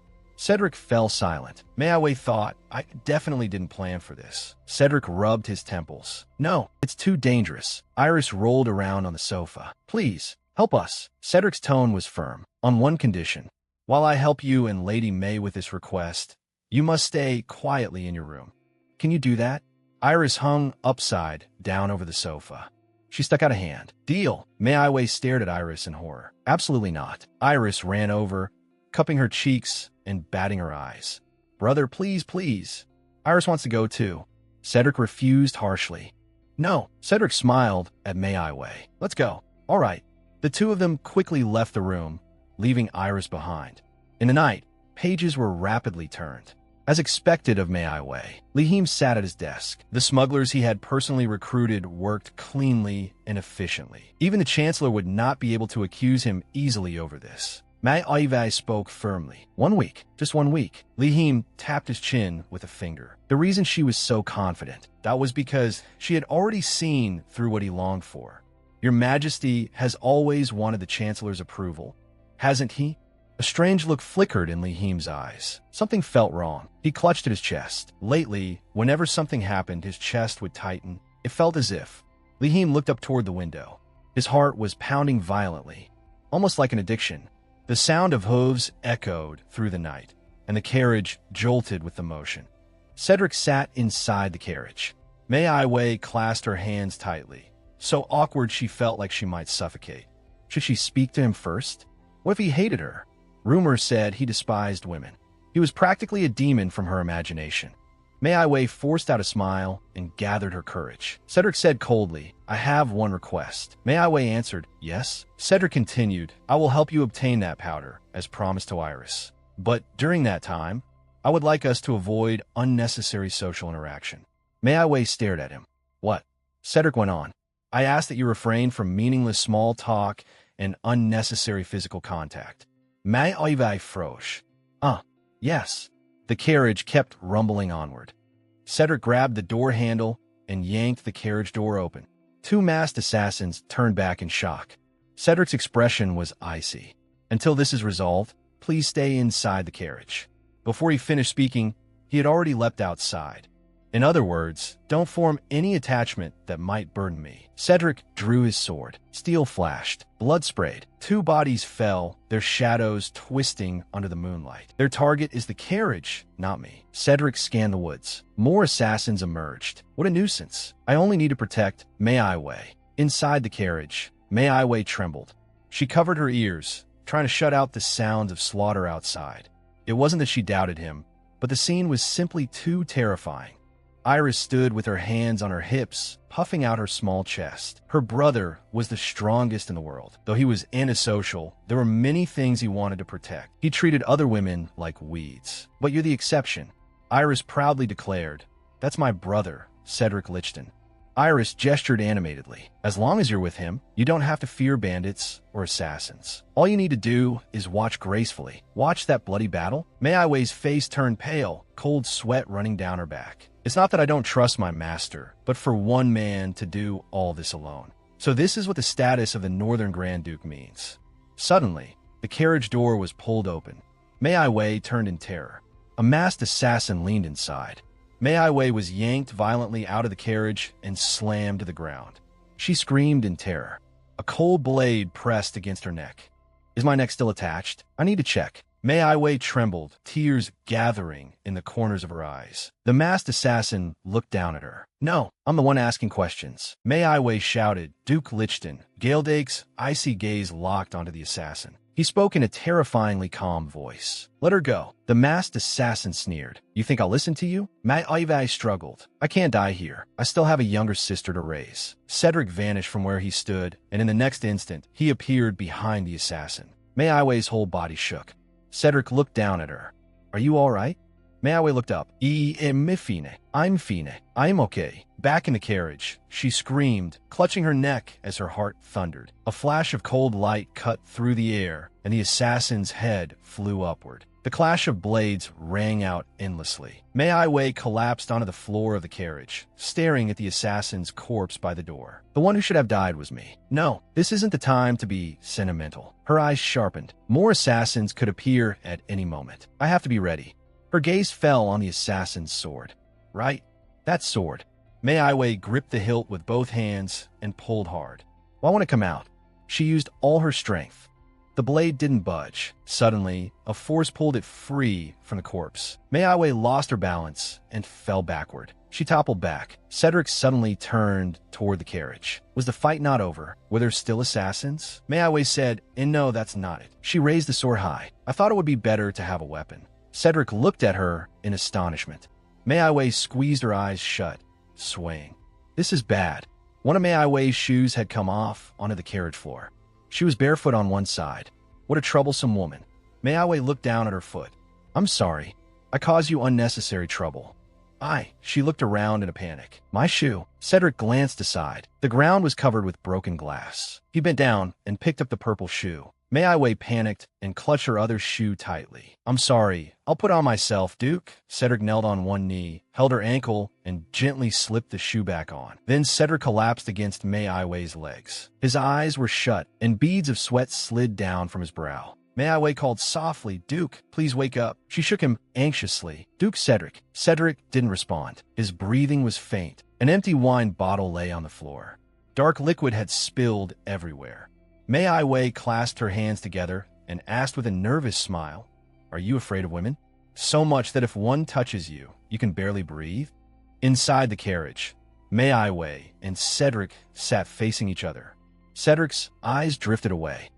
Cedric fell silent. Mei Wei thought, I definitely didn't plan for this. Cedric rubbed his temples. No, it's too dangerous. Iris rolled around on the sofa. Please, help us. Cedric's tone was firm. On one condition. While I help you and Lady May with this request, you must stay quietly in your room. Can you do that? Iris hung upside down over the sofa. She stuck out a hand. Deal. Mei Wei stared at Iris in horror. Absolutely not. Iris ran over, cupping her cheeks and batting her eyes. Brother, please, please. Iris wants to go too. Cedric refused harshly. No. Cedric smiled at Mei Wei. Let's go. All right. The two of them quickly left the room, leaving Iris behind. In the night, pages were rapidly turned. As expected of Mei Wei, Lihim sat at his desk. The smugglers he had personally recruited worked cleanly and efficiently. Even the Chancellor would not be able to accuse him easily over this. Mei Wei spoke firmly. 1 week. Just 1 week. Lihim tapped his chin with a finger. The reason she was so confident, that was because she had already seen through what he longed for. Your Majesty has always wanted the Chancellor's approval, hasn't he? A strange look flickered in Lihim's eyes. Something felt wrong. He clutched at his chest. Lately, whenever something happened, his chest would tighten. It felt as if. Lihim looked up toward the window. His heart was pounding violently, almost like an addiction. The sound of hooves echoed through the night, and the carriage jolted with the motion. Cedric sat inside the carriage. Mei Wei clasped her hands tightly. So awkward she felt like she might suffocate. Should she speak to him first? What if he hated her? Rumor said he despised women. He was practically a demon from her imagination. Mei Wei forced out a smile and gathered her courage. Cedric said coldly, I have one request. Mei Wei answered, yes. Cedric continued, I will help you obtain that powder, as promised to Iris. But during that time, I would like us to avoid unnecessary social interaction. Mei Wei stared at him. What? Cedric went on. I ask that you refrain from meaningless small talk and unnecessary physical contact. Mei Wei froze. Yes. The carriage kept rumbling onward. Cedric grabbed the door handle and yanked the carriage door open. 2 masked assassins turned back in shock. Cedric's expression was icy. Until this is resolved, please stay inside the carriage. Before he finished speaking, he had already leapt outside. In other words, don't form any attachment that might burden me. Cedric drew his sword. Steel flashed. Blood sprayed. 2 bodies fell, their shadows twisting under the moonlight. Their target is the carriage, not me. Cedric scanned the woods. More assassins emerged. What a nuisance. I only need to protect Mei Wei. Inside the carriage, Mei Wei trembled. She covered her ears, trying to shut out the sounds of slaughter outside. It wasn't that she doubted him, but the scene was simply too terrifying. Iris stood with her hands on her hips, puffing out her small chest. Her brother was the strongest in the world. Though he was antisocial, there were many things he wanted to protect. He treated other women like weeds. But you're the exception. Iris proudly declared, That's my brother, Cedric Lichten. Iris gestured animatedly. As long as you're with him, you don't have to fear bandits or assassins. All you need to do is watch gracefully. Watch that bloody battle. Mei Wei's face turned pale, cold sweat running down her back. It's not that I don't trust my master, but for one man to do all this alone. So this is what the status of the Northern Grand Duke means. Suddenly, the carriage door was pulled open. Mei Wei turned in terror. A masked assassin leaned inside. Mei Wei was yanked violently out of the carriage and slammed to the ground. She screamed in terror. A cold blade pressed against her neck. Is my neck still attached? I need to check. Mei Wei trembled, tears gathering in the corners of her eyes. The masked assassin looked down at her. No, I'm the one asking questions. Mei Wei shouted. Duke Lichten. Gaeldake's icy gaze locked onto the assassin. He spoke in a terrifyingly calm voice. Let her go. The masked assassin sneered. You think I'll listen to you? Mei Wei struggled. I can't die here. I still have a younger sister to raise. Cedric vanished from where he stood, and in the next instant, he appeared behind the assassin. Mei Wei's whole body shook. Cedric looked down at her. Are you all right? Mei Wei looked up. I'm fine. I'm okay. Back in the carriage, she screamed, clutching her neck as her heart thundered. A flash of cold light cut through the air, and the assassin's head flew upward. The clash of blades rang out endlessly. Mei Aiwei collapsed onto the floor of the carriage, staring at the assassin's corpse by the door. The one who should have died was me. No, this isn't the time to be sentimental. Her eyes sharpened. More assassins could appear at any moment. I have to be ready. Her gaze fell on the assassin's sword. Right? That sword. Mei Aiwei gripped the hilt with both hands and pulled hard. Why won't it come out? She used all her strength. The blade didn't budge. Suddenly, a force pulled it free from the corpse. Mei Aiwei lost her balance and fell backward. She toppled back. Cedric suddenly turned toward the carriage. Was the fight not over? Were there still assassins? Mei Aiwei said, and no, that's not it. She raised the sword high. I thought it would be better to have a weapon. Cedric looked at her in astonishment. Mei Aiwei squeezed her eyes shut, swaying. This is bad. One of Mei Aiwei's shoes had come off onto the carriage floor. She was barefoot on one side. What a troublesome woman. Mei Aiwei looked down at her foot. I'm sorry. I caused you unnecessary trouble. She looked around in a panic. My shoe. Cedric glanced aside. The ground was covered with broken glass. He bent down and picked up the purple shoe. Mei Aiwei panicked and clutched her other shoe tightly. I'm sorry. I'll put on myself, Duke. Cedric knelt on one knee, held her ankle, and gently slipped the shoe back on. Then Cedric collapsed against Mei Aiwei's legs. His eyes were shut, and beads of sweat slid down from his brow. Mei Aiwei called softly, Duke, please wake up. She shook him anxiously. Duke, Cedric. Cedric didn't respond. His breathing was faint. An empty wine bottle lay on the floor. Dark liquid had spilled everywhere. Mei Aiwei clasped her hands together and asked with a nervous smile, Are you afraid of women? So much that if one touches you, you can barely breathe? Inside the carriage, Mei Aiwei and Cedric sat facing each other. Cedric's eyes drifted away.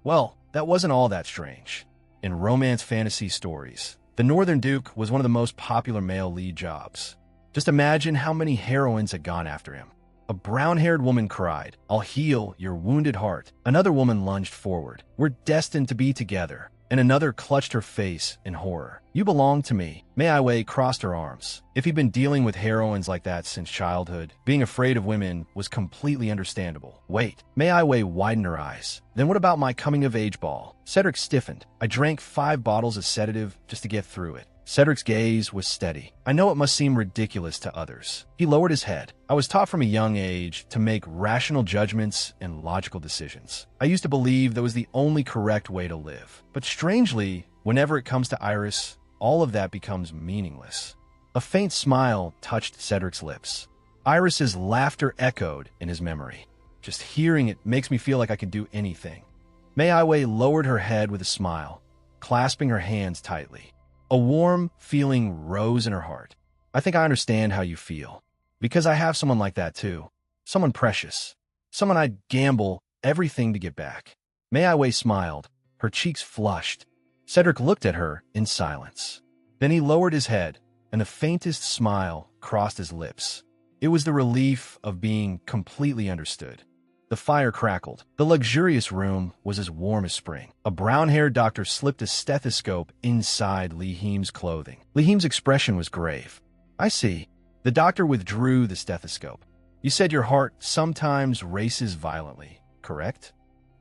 Well, that wasn't all that strange. In romance fantasy stories, the Northern Duke was one of the most popular male lead jobs. Just imagine how many heroines had gone after him. A brown-haired woman cried, I'll heal your wounded heart. Another woman lunged forward. We're destined to be together. And another clutched her face in horror. You belong to me. Mei Aiwei crossed her arms. If he'd been dealing with heroines like that since childhood, being afraid of women was completely understandable. Wait. Mei Aiwei widened her eyes. Then what about my coming-of-age ball? Cedric stiffened. I drank 5 bottles of sedative just to get through it. Cedric's gaze was steady. I know it must seem ridiculous to others. He lowered his head. I was taught from a young age to make rational judgments and logical decisions. I used to believe that was the only correct way to live. But strangely, whenever it comes to Iris, all of that becomes meaningless. A faint smile touched Cedric's lips. Iris's laughter echoed in his memory. Just hearing it makes me feel like I can do anything. Mei Aiwei lowered her head with a smile, clasping her hands tightly. A warm feeling rose in her heart. I think I understand how you feel. Because I have someone like that too. Someone precious. Someone I'd gamble everything to get back. Mei Aiwei smiled. Her cheeks flushed. Cedric looked at her in silence. Then he lowered his head, and the faintest smile crossed his lips. It was the relief of being completely understood. The fire crackled. The luxurious room was as warm as spring. A brown-haired doctor slipped a stethoscope inside Liheem's clothing. Liheem's expression was grave. I see. The doctor withdrew the stethoscope. You said your heart sometimes races violently, correct?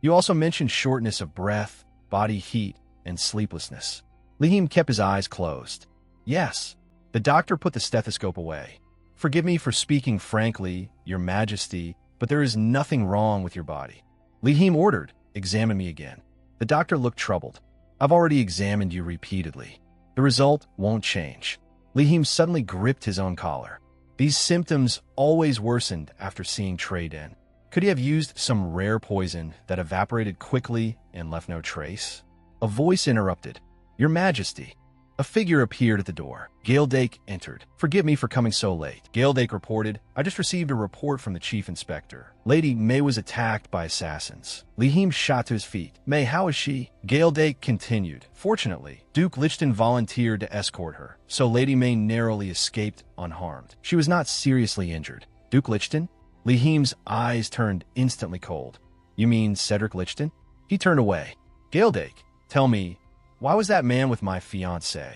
You also mentioned shortness of breath, body heat, and sleeplessness. Liheem kept his eyes closed. Yes. The doctor put the stethoscope away. Forgive me for speaking frankly, Your Majesty, but there is nothing wrong with your body. Liheem ordered, examine me again. The doctor looked troubled. I've already examined you repeatedly. The result won't change. Liheem suddenly gripped his own collar. These symptoms always worsened after seeing trade-in. Could he have used some rare poison that evaporated quickly and left no trace? A voice interrupted. Your Majesty. A figure appeared at the door. Gaildake entered. Forgive me for coming so late. Gaildake reported, I just received a report from the chief inspector. Lady Mei was attacked by assassins. Liheem shot to his feet. Mei, how is she? Gaildake continued. Fortunately, Duke Lichten volunteered to escort her, so Lady Mei narrowly escaped unharmed. She was not seriously injured. Duke Lichten? Liheem's eyes turned instantly cold. You mean Cedric Lichten? He turned away. Gaildake, tell me, why was that man with my fiancée?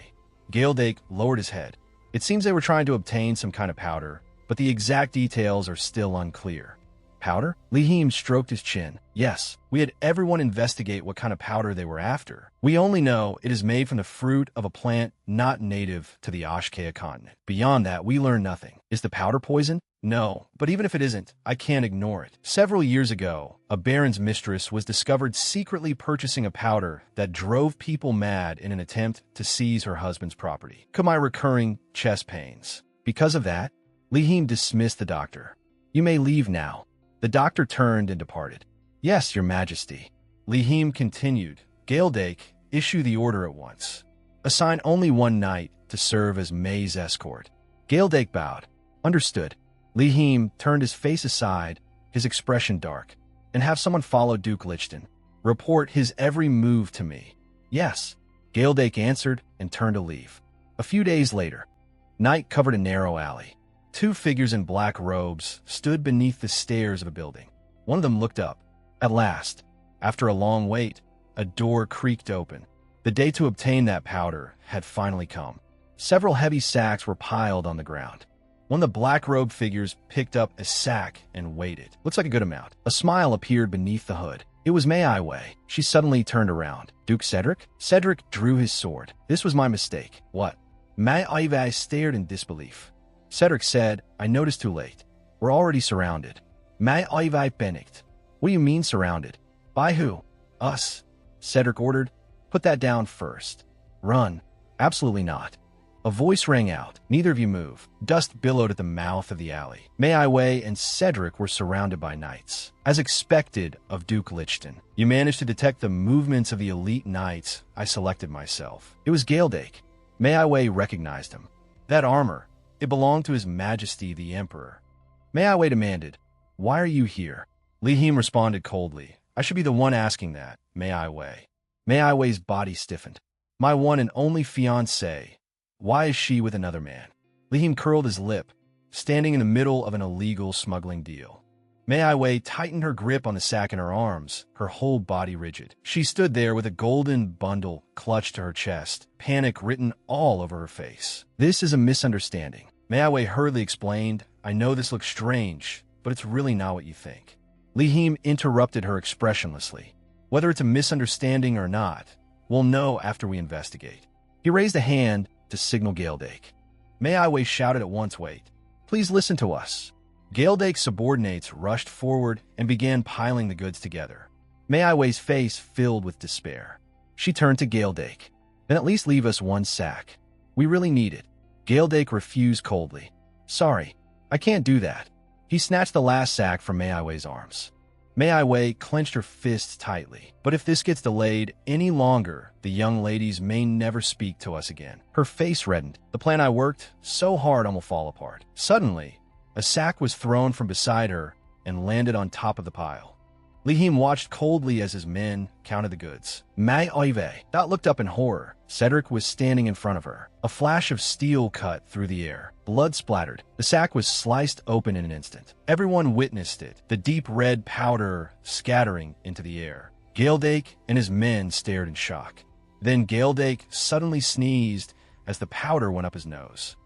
Gaildake lowered his head. It seems they were trying to obtain some kind of powder, but the exact details are still unclear. Powder? Li Him stroked his chin. Yes, we had everyone investigate what kind of powder they were after. We only know it is made from the fruit of a plant not native to the Ashkea continent. Beyond that, we learn nothing. Is the powder poison? No, but even if it isn't, I can't ignore it. Several years ago, a baron's mistress was discovered secretly purchasing a powder that drove people mad in an attempt to seize her husband's property. Could my recurring chest pains. Because of that, Li Him dismissed the doctor. You may leave now. The doctor turned and departed. Yes, your majesty. Li Him continued. Gaeldake, issue the order at once. Assign only one knight to serve as May's escort. Gaeldake bowed. Understood. Li Him turned his face aside, his expression dark, and have someone follow Duke Lichten. Report his every move to me. Yes. Gaeldake answered and turned to leave. A few days later, night covered a narrow alley. Two figures in black robes stood beneath the stairs of a building. One of them looked up. At last, after a long wait, a door creaked open. The day to obtain that powder had finally come. Several heavy sacks were piled on the ground. One of the black-robed figures picked up a sack and waited. Looks like a good amount. A smile appeared beneath the hood. It was May I Wei. She suddenly turned around. Duke Cedric? Cedric drew his sword. This was my mistake. What? May I Wei stared in disbelief. Cedric said, I noticed too late. We're already surrounded. May I Wei panicked. What do you mean surrounded? By who? Us. Cedric ordered. Put that down first. Run. Absolutely not. A voice rang out. Neither of you move. Dust billowed at the mouth of the alley. May I Wei and Cedric were surrounded by knights. As expected of Duke Lichten, you managed to detect the movements of the elite knights. I selected myself. It was Gaeldake. May I Wei recognized him. That armor, it belonged to His Majesty the Emperor. May I Wei demanded, Why are you here? Li Him responded coldly. I should be the one asking that. May I Wei. May I Wei's body stiffened. My one and only fiancée. Why is she with another man? Li Him curled his lip, standing in the middle of an illegal smuggling deal. May I Wei tightened her grip on the sack in her arms, her whole body rigid. She stood there with a golden bundle clutched to her chest, panic written all over her face. This is a misunderstanding. May I Wei hurriedly explained, I know this looks strange, but it's really not what you think. Li Him interrupted her expressionlessly. Whether it's a misunderstanding or not, we'll know after we investigate. He raised a hand to signal Gaeldake. May I Wei shouted at once, Wait. Please listen to us. Gaeldake's subordinates rushed forward and began piling the goods together. May I Wei's face filled with despair. She turned to Gaeldake. Then at least leave us one sack. We really need it. Gaeldake refused coldly. Sorry, I can't do that. He snatched the last sack from May I Wei's arms. May I Wei clenched her fists tightly. But if this gets delayed any longer, the young ladies may never speak to us again. Her face reddened. The plan I worked so hard on will fall apart. Suddenly, a sack was thrown from beside her and landed on top of the pile. Li Him watched coldly as his men counted the goods. May I Wei looked up in horror. Cedric was standing in front of her. A flash of steel cut through the air. Blood splattered. The sack was sliced open in an instant. Everyone witnessed it, the deep red powder scattering into the air. Gaeldake and his men stared in shock. Then Gaeldake suddenly sneezed as the powder went up his nose.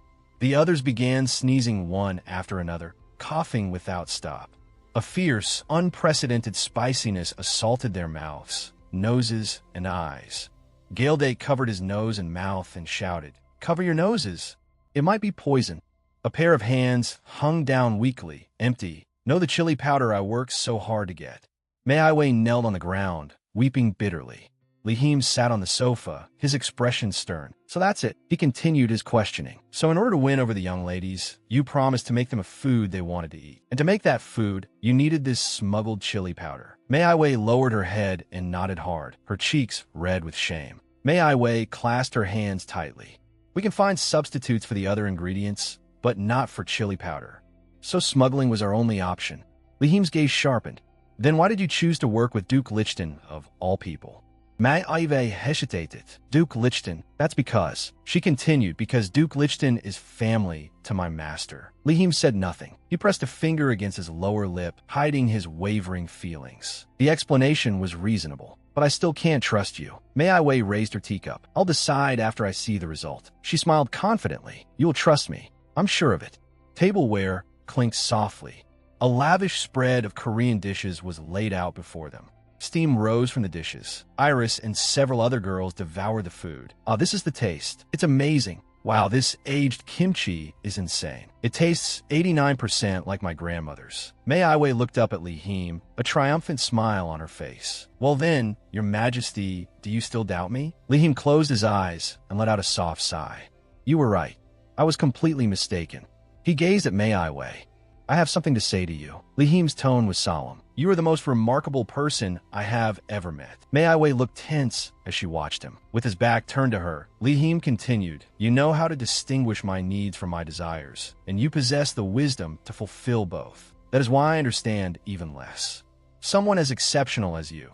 The others began sneezing one after another, coughing without stop. A fierce, unprecedented spiciness assaulted their mouths, noses, and eyes. Gaeldake covered his nose and mouth and shouted, Cover your noses! It might be poison. A pair of hands hung down weakly, empty. Know the chili powder I worked so hard to get. May I Wei knelt on the ground, weeping bitterly. Li Him sat on the sofa, his expression stern. So that's it. He continued his questioning. So in order to win over the young ladies, you promised to make them a food they wanted to eat. And to make that food, you needed this smuggled chili powder. May I Wei lowered her head and nodded hard, her cheeks red with shame. May I Wei clasped her hands tightly. We can find substitutes for the other ingredients, but not for chili powder. So smuggling was our only option. Li Him's gaze sharpened. Then why did you choose to work with Duke Lichten, of all people? May I Wei hesitated. Duke Lichten, that's because. She continued, because Duke Lichten is family to my master. Li Him said nothing. He pressed a finger against his lower lip, hiding his wavering feelings. The explanation was reasonable. But I still can't trust you. May I Wei raised her teacup. I'll decide after I see the result. She smiled confidently. You'll trust me. I'm sure of it. Tableware clinked softly. A lavish spread of Korean dishes was laid out before them. Steam rose from the dishes. Iris and several other girls devoured the food. Oh, this is the taste. It's amazing. Wow, this aged kimchi is insane. It tastes 89% like my grandmother's. Mei Aiwei looked up at Li Him, a triumphant smile on her face. Well then, Your Majesty, do you still doubt me? Li Him closed his eyes and let out a soft sigh. You were right. I was completely mistaken. He gazed at Mei Aiwei. I have something to say to you. Li Him's tone was solemn. You are the most remarkable person I have ever met. Mei Aiwei looked tense as she watched him. With his back turned to her, Li Him continued, You know how to distinguish my needs from my desires, and you possess the wisdom to fulfill both. That is why I understand even less. Someone as exceptional as you.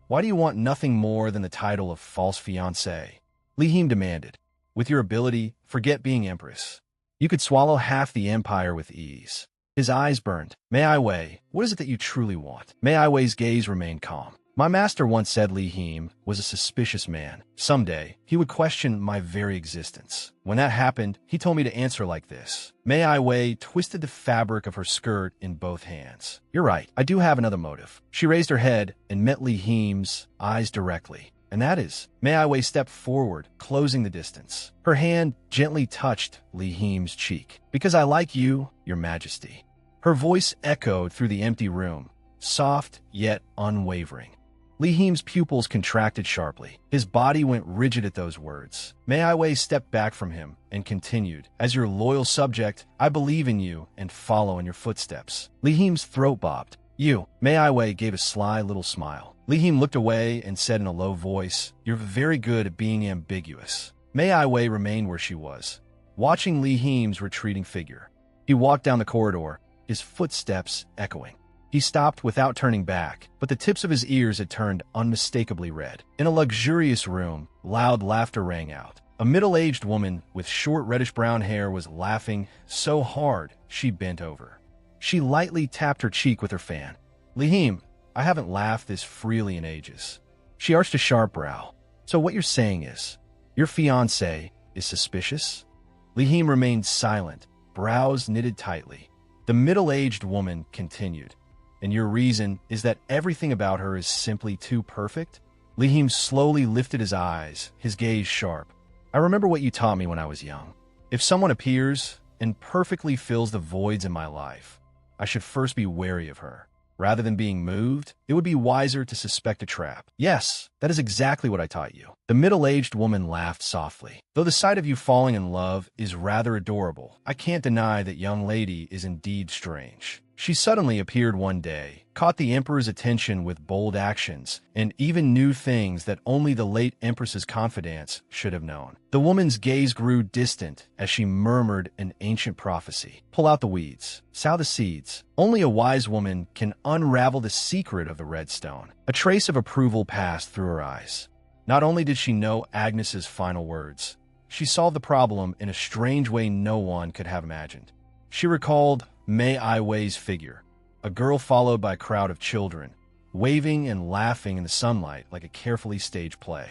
Why do you want nothing more than the title of false fiancé? Li Him demanded. With your ability, forget being empress. You could swallow half the empire with ease. His eyes burned. Mei Aiwei, what is it that you truly want? Mei Aiwei's gaze remained calm. My master once said Li Him was a suspicious man. Someday, he would question my very existence. When that happened, he told me to answer like this. Mei Aiwei twisted the fabric of her skirt in both hands. You're right, I do have another motive. She raised her head and met Li Him's eyes directly. And that is, Mei Aiwei stepped forward, closing the distance. Her hand gently touched Li Him's cheek. Because I like you, Your Majesty. Her voice echoed through the empty room, soft yet unwavering. Li Him's pupils contracted sharply. His body went rigid at those words. Mei Aiwei stepped back from him and continued, As your loyal subject, I believe in you and follow in your footsteps. Li Him's throat bobbed. You. Mei Aiwei gave a sly little smile. Li Him looked away and said in a low voice, You're very good at being ambiguous. Mei Aiwei remained where she was, watching Li Him's retreating figure. He walked down the corridor, his footsteps echoing. He stopped without turning back, but the tips of his ears had turned unmistakably red. In a luxurious room, loud laughter rang out. A middle-aged woman with short reddish-brown hair was laughing so hard she bent over. She lightly tapped her cheek with her fan. Li Him, I haven't laughed this freely in ages. She arched a sharp brow. So what you're saying is, your fiancé is suspicious? Li Him remained silent, brows knitted tightly. The middle-aged woman continued. And your reason is that everything about her is simply too perfect? Li Him slowly lifted his eyes, his gaze sharp. I remember what you taught me when I was young. If someone appears and perfectly fills the voids in my life, I should first be wary of her. Rather than being moved, it would be wiser to suspect a trap. Yes, that is exactly what I taught you. The middle-aged woman laughed softly. Though the sight of you falling in love is rather adorable, I can't deny that young lady is indeed strange. She suddenly appeared one day, caught the emperor's attention with bold actions, and even knew things that only the late empress's confidants should have known. The woman's gaze grew distant as she murmured an ancient prophecy. Pull out the weeds, sow the seeds. Only a wise woman can unravel the secret of the red stone. A trace of approval passed through her eyes. Not only did she know Agnes's final words, she solved the problem in a strange way no one could have imagined. She recalled Mei Aiwei's figure, a girl followed by a crowd of children, waving and laughing in the sunlight like a carefully staged play.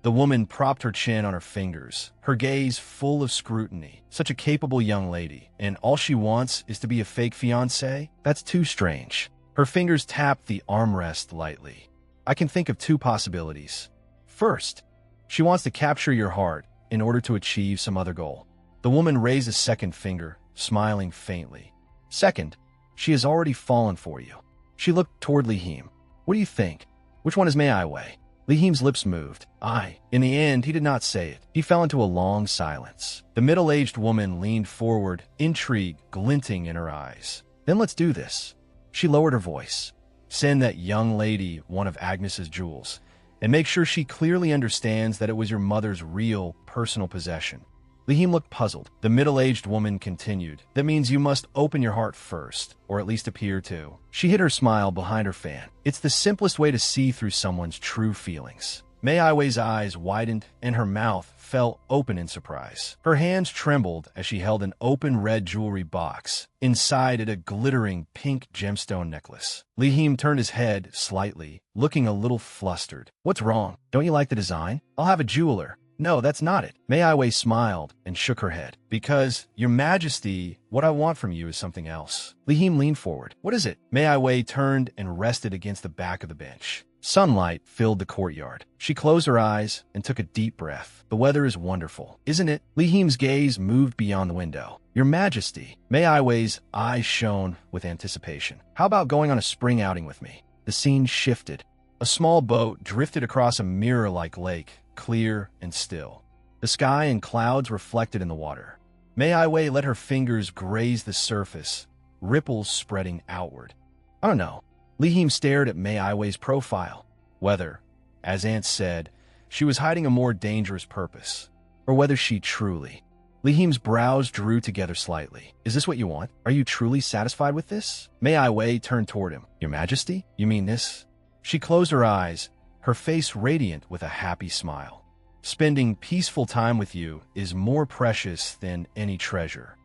The woman propped her chin on her fingers, her gaze full of scrutiny. Such a capable young lady, and all she wants is to be a fake fiancé? That's too strange. Her fingers tapped the armrest lightly. I can think of two possibilities. First, she wants to capture your heart in order to achieve some other goal. The woman raised a second finger, smiling faintly. Second, she has already fallen for you. She looked toward Li Him. What do you think? Which one is Mei Aiwei? Li Him's lips moved. Aye. In the end, he did not say it. He fell into a long silence. The middle-aged woman leaned forward, intrigue glinting in her eyes. Then let's do this. She lowered her voice. Send that young lady one of Agnes's jewels, and make sure she clearly understands that it was your mother's real, personal possession. Li Him looked puzzled. The middle-aged woman continued. That means you must open your heart first, or at least appear to. She hid her smile behind her fan. It's the simplest way to see through someone's true feelings. Mei Aiwei's eyes widened and her mouth fell open in surprise. Her hands trembled as she held an open red jewelry box. Inside it, a glittering pink gemstone necklace. Li Him turned his head slightly, looking a little flustered. What's wrong? Don't you like the design? I'll have a jeweler. No, that's not it. Mei Aiwei smiled and shook her head. Because, Your Majesty, what I want from you is something else. Li Him leaned forward. What is it? Mei Aiwei turned and rested against the back of the bench. Sunlight filled the courtyard. She closed her eyes and took a deep breath. The weather is wonderful, isn't it? Li Him's gaze moved beyond the window. Your Majesty. Mei Aiwei's eyes shone with anticipation. How about going on a spring outing with me? The scene shifted. A small boat drifted across a mirror-like lake, clear and still. The sky and clouds reflected in the water. Mei Aiwei let her fingers graze the surface, ripples spreading outward. I don't know. Li Him stared at Mei Aiwei's profile. Whether, as Aunt said, she was hiding a more dangerous purpose, or whether she truly. Li Him's brows drew together slightly. Is this what you want? Are you truly satisfied with this? Mei Aiwei turned toward him. Your Majesty? You mean this? She closed her eyes, her face radiant with a happy smile. Spending peaceful time with you is more precious than any treasure.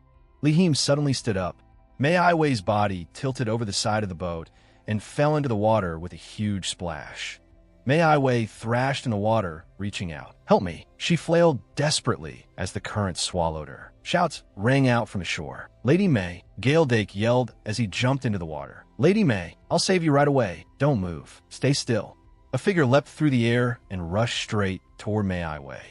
Li Him suddenly stood up. Mei Aiwei's body tilted over the side of the boat and fell into the water with a huge splash. Mei Aiwei thrashed in the water, reaching out. Help me! She flailed desperately as the current swallowed her. Shouts rang out from the shore. Lady Mei, Dake yelled as he jumped into the water. Lady Mei, I'll save you right away. Don't move. Stay still. A figure leapt through the air and rushed straight toward Mei Aiwei.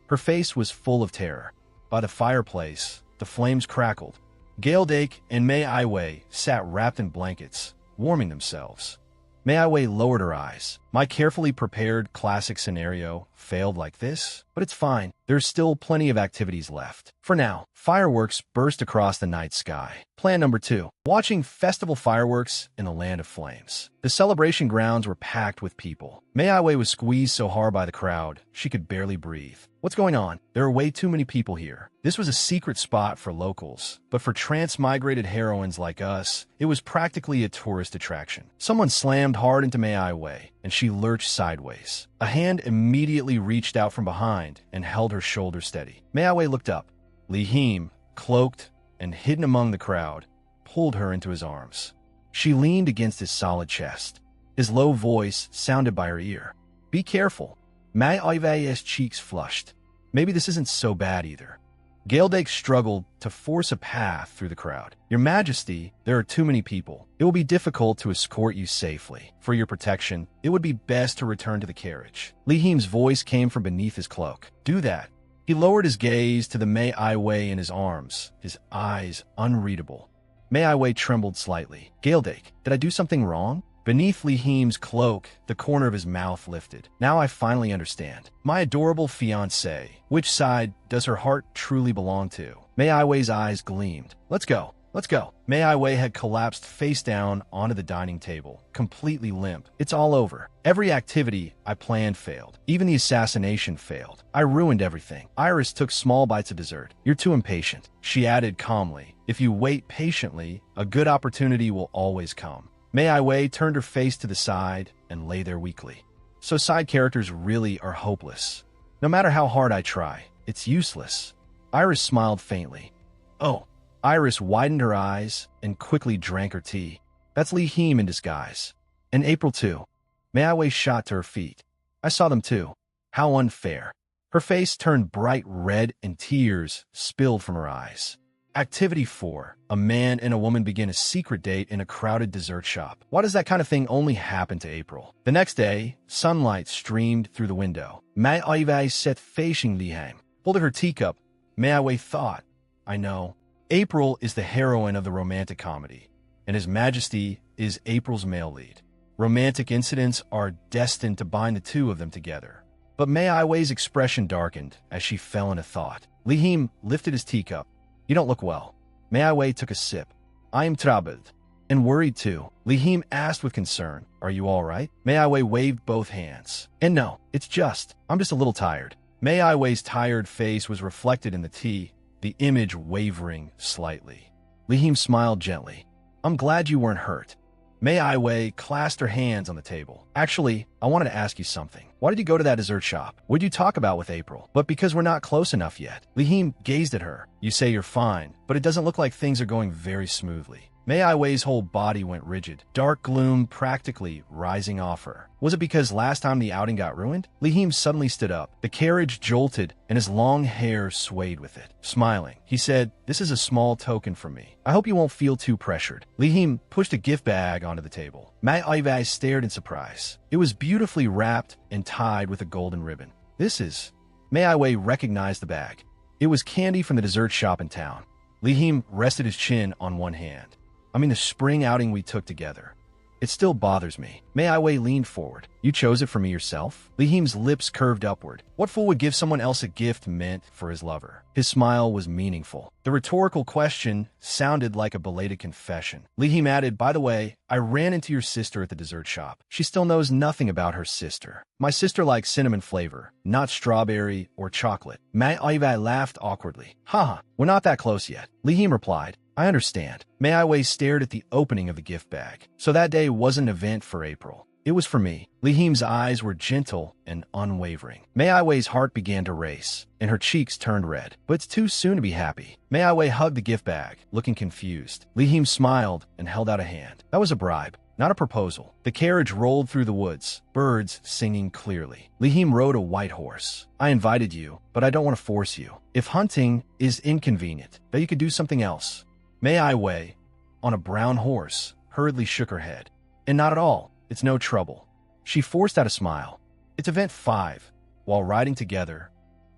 Her face was full of terror. By the fireplace, the flames crackled. Dake and Mei Aiwei sat wrapped in blankets, warming themselves. Mei Aiwei lowered her eyes. My carefully prepared classic scenario failed like this, but it's fine. There's still plenty of activities left. For now, fireworks burst across the night sky. Plan number 2. Watching festival fireworks in the land of flames. The celebration grounds were packed with people. Mei Aiwei was squeezed so hard by the crowd, she could barely breathe. What's going on? There are way too many people here. This was a secret spot for locals, but for transmigrated heroines like us, it was practically a tourist attraction. Someone slammed hard into Mei Aiwei, and she lurched sideways. A hand immediately reached out from behind and held her shoulder steady. Mei Aiwei looked up. Li Him, cloaked and hidden among the crowd, pulled her into his arms. She leaned against his solid chest. His low voice sounded by her ear. Be careful. Mei Aiwei's cheeks flushed. Maybe this isn't so bad either. Dake struggled to force a path through the crowd. Your Majesty, there are too many people. It will be difficult to escort you safely. For your protection, it would be best to return to the carriage. Li Him's voice came from beneath his cloak. Do that. He lowered his gaze to the Mei Aiwei in his arms, his eyes unreadable. Mei Aiwei trembled slightly. Dake, did I do something wrong? Beneath Li Him's cloak, the corner of his mouth lifted. Now I finally understand. My adorable fiancée. Which side does her heart truly belong to? Mei Aiwei's eyes gleamed. Let's go. Let's go. Mei Aiwei had collapsed face down onto the dining table, completely limp. It's all over. Every activity I planned failed. Even the assassination failed. I ruined everything. Iris took small bites of dessert. You're too impatient. She added calmly. If you wait patiently, a good opportunity will always come. Mei Aiwei turned her face to the side and lay there weakly. So side characters really are hopeless. No matter how hard I try, it's useless. Iris smiled faintly. Oh. Iris widened her eyes and quickly drank her tea. That's Li Him in disguise. And April too. Mei Aiwei shot to her feet. I saw them too. How unfair. Her face turned bright red and tears spilled from her eyes. Activity 4. A man and a woman begin a secret date in a crowded dessert shop. Why does that kind of thing only happen to April? The next day, sunlight streamed through the window. Mei Aiwei sat facing Li Him. Holding her teacup, Mei Aiwei thought, I know. April is the heroine of the romantic comedy, and His Majesty is April's male lead. Romantic incidents are destined to bind the two of them together. But Mei Aiwei's expression darkened as she fell into thought. Li Him lifted his teacup. You don't look well. Mei Aiwei took a sip. I am troubled. And worried too. Li Him asked with concern, Are you all right? Mei Aiwei waved both hands. And no, I'm just a little tired. Mei Aiwei's tired face was reflected in the tea, the image wavering slightly. Li Him smiled gently. I'm glad you weren't hurt. Mei Aiwei clasped her hands on the table. Actually, I wanted to ask you something. Why did you go to that dessert shop? What did you talk about with April? But because we're not close enough yet. Li Him gazed at her. You say you're fine, but it doesn't look like things are going very smoothly. Mei Aiwei's whole body went rigid, dark gloom practically rising off her. Was it because last time the outing got ruined? Li Him suddenly stood up. The carriage jolted, and his long hair swayed with it. Smiling, he said, "This is a small token from me. I hope you won't feel too pressured." Li Him pushed a gift bag onto the table. Mei Aiwei stared in surprise. It was beautifully wrapped and tied with a golden ribbon. This is... Mei Aiwei recognized the bag. It was candy from the dessert shop in town. Li Him rested his chin on one hand. "I mean the spring outing we took together. It still bothers me." Mei Aiwei leaned forward. "You chose it for me yourself?" Li Him's lips curved upward. What fool would give someone else a gift meant for his lover? His smile was meaningful. The rhetorical question sounded like a belated confession. Li Him added, "By the way, I ran into your sister at the dessert shop. She still knows nothing about her sister. My sister likes cinnamon flavor, not strawberry or chocolate." Mei Aiwei laughed awkwardly. "Haha, we're not that close yet." Li Him replied, "I understand." Mei Aiwei stared at the opening of the gift bag. So that day wasn't an event for April. It was for me. Li Him's eyes were gentle and unwavering. Mei Aiwei's heart began to race, and her cheeks turned red. But it's too soon to be happy. Mei Aiwei hugged the gift bag, looking confused. Li Him smiled and held out a hand. That was a bribe, not a proposal. The carriage rolled through the woods, birds singing clearly. Li Him rode a white horse. "I invited you, but I don't want to force you. If hunting is inconvenient, then you could do something else." Mei Aiwei, on a brown horse, hurriedly shook her head. "And not at all. It's no trouble." She forced out a smile. It's event 5. While riding together,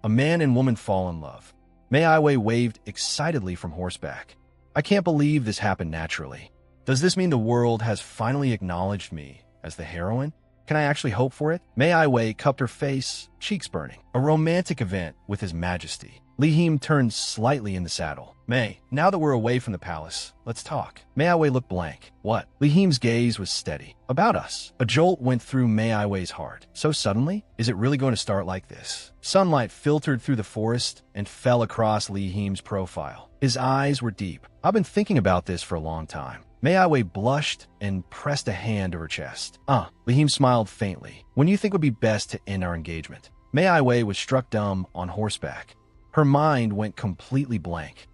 a man and woman fall in love. Mei Aiwei waved excitedly from horseback. "I can't believe this happened naturally. Does this mean the world has finally acknowledged me as the heroine? Can I actually hope for it?" Mei Aiwei cupped her face, cheeks burning. A romantic event with His Majesty. Li Him turned slightly in the saddle. "Mei, now that we're away from the palace, let's talk." Mei Aiwei looked blank. "What?" Li Him's gaze was steady. "About us." A jolt went through Mei Aiwei's heart. So suddenly? Is it really going to start like this? Sunlight filtered through the forest and fell across Li Him's profile. His eyes were deep. "I've been thinking about this for a long time." Mei Aiwei blushed and pressed a hand to her chest. Li Him smiled faintly. "When do you think would be best to end our engagement?" Mei Aiwei was struck dumb on horseback. Her mind went completely blank.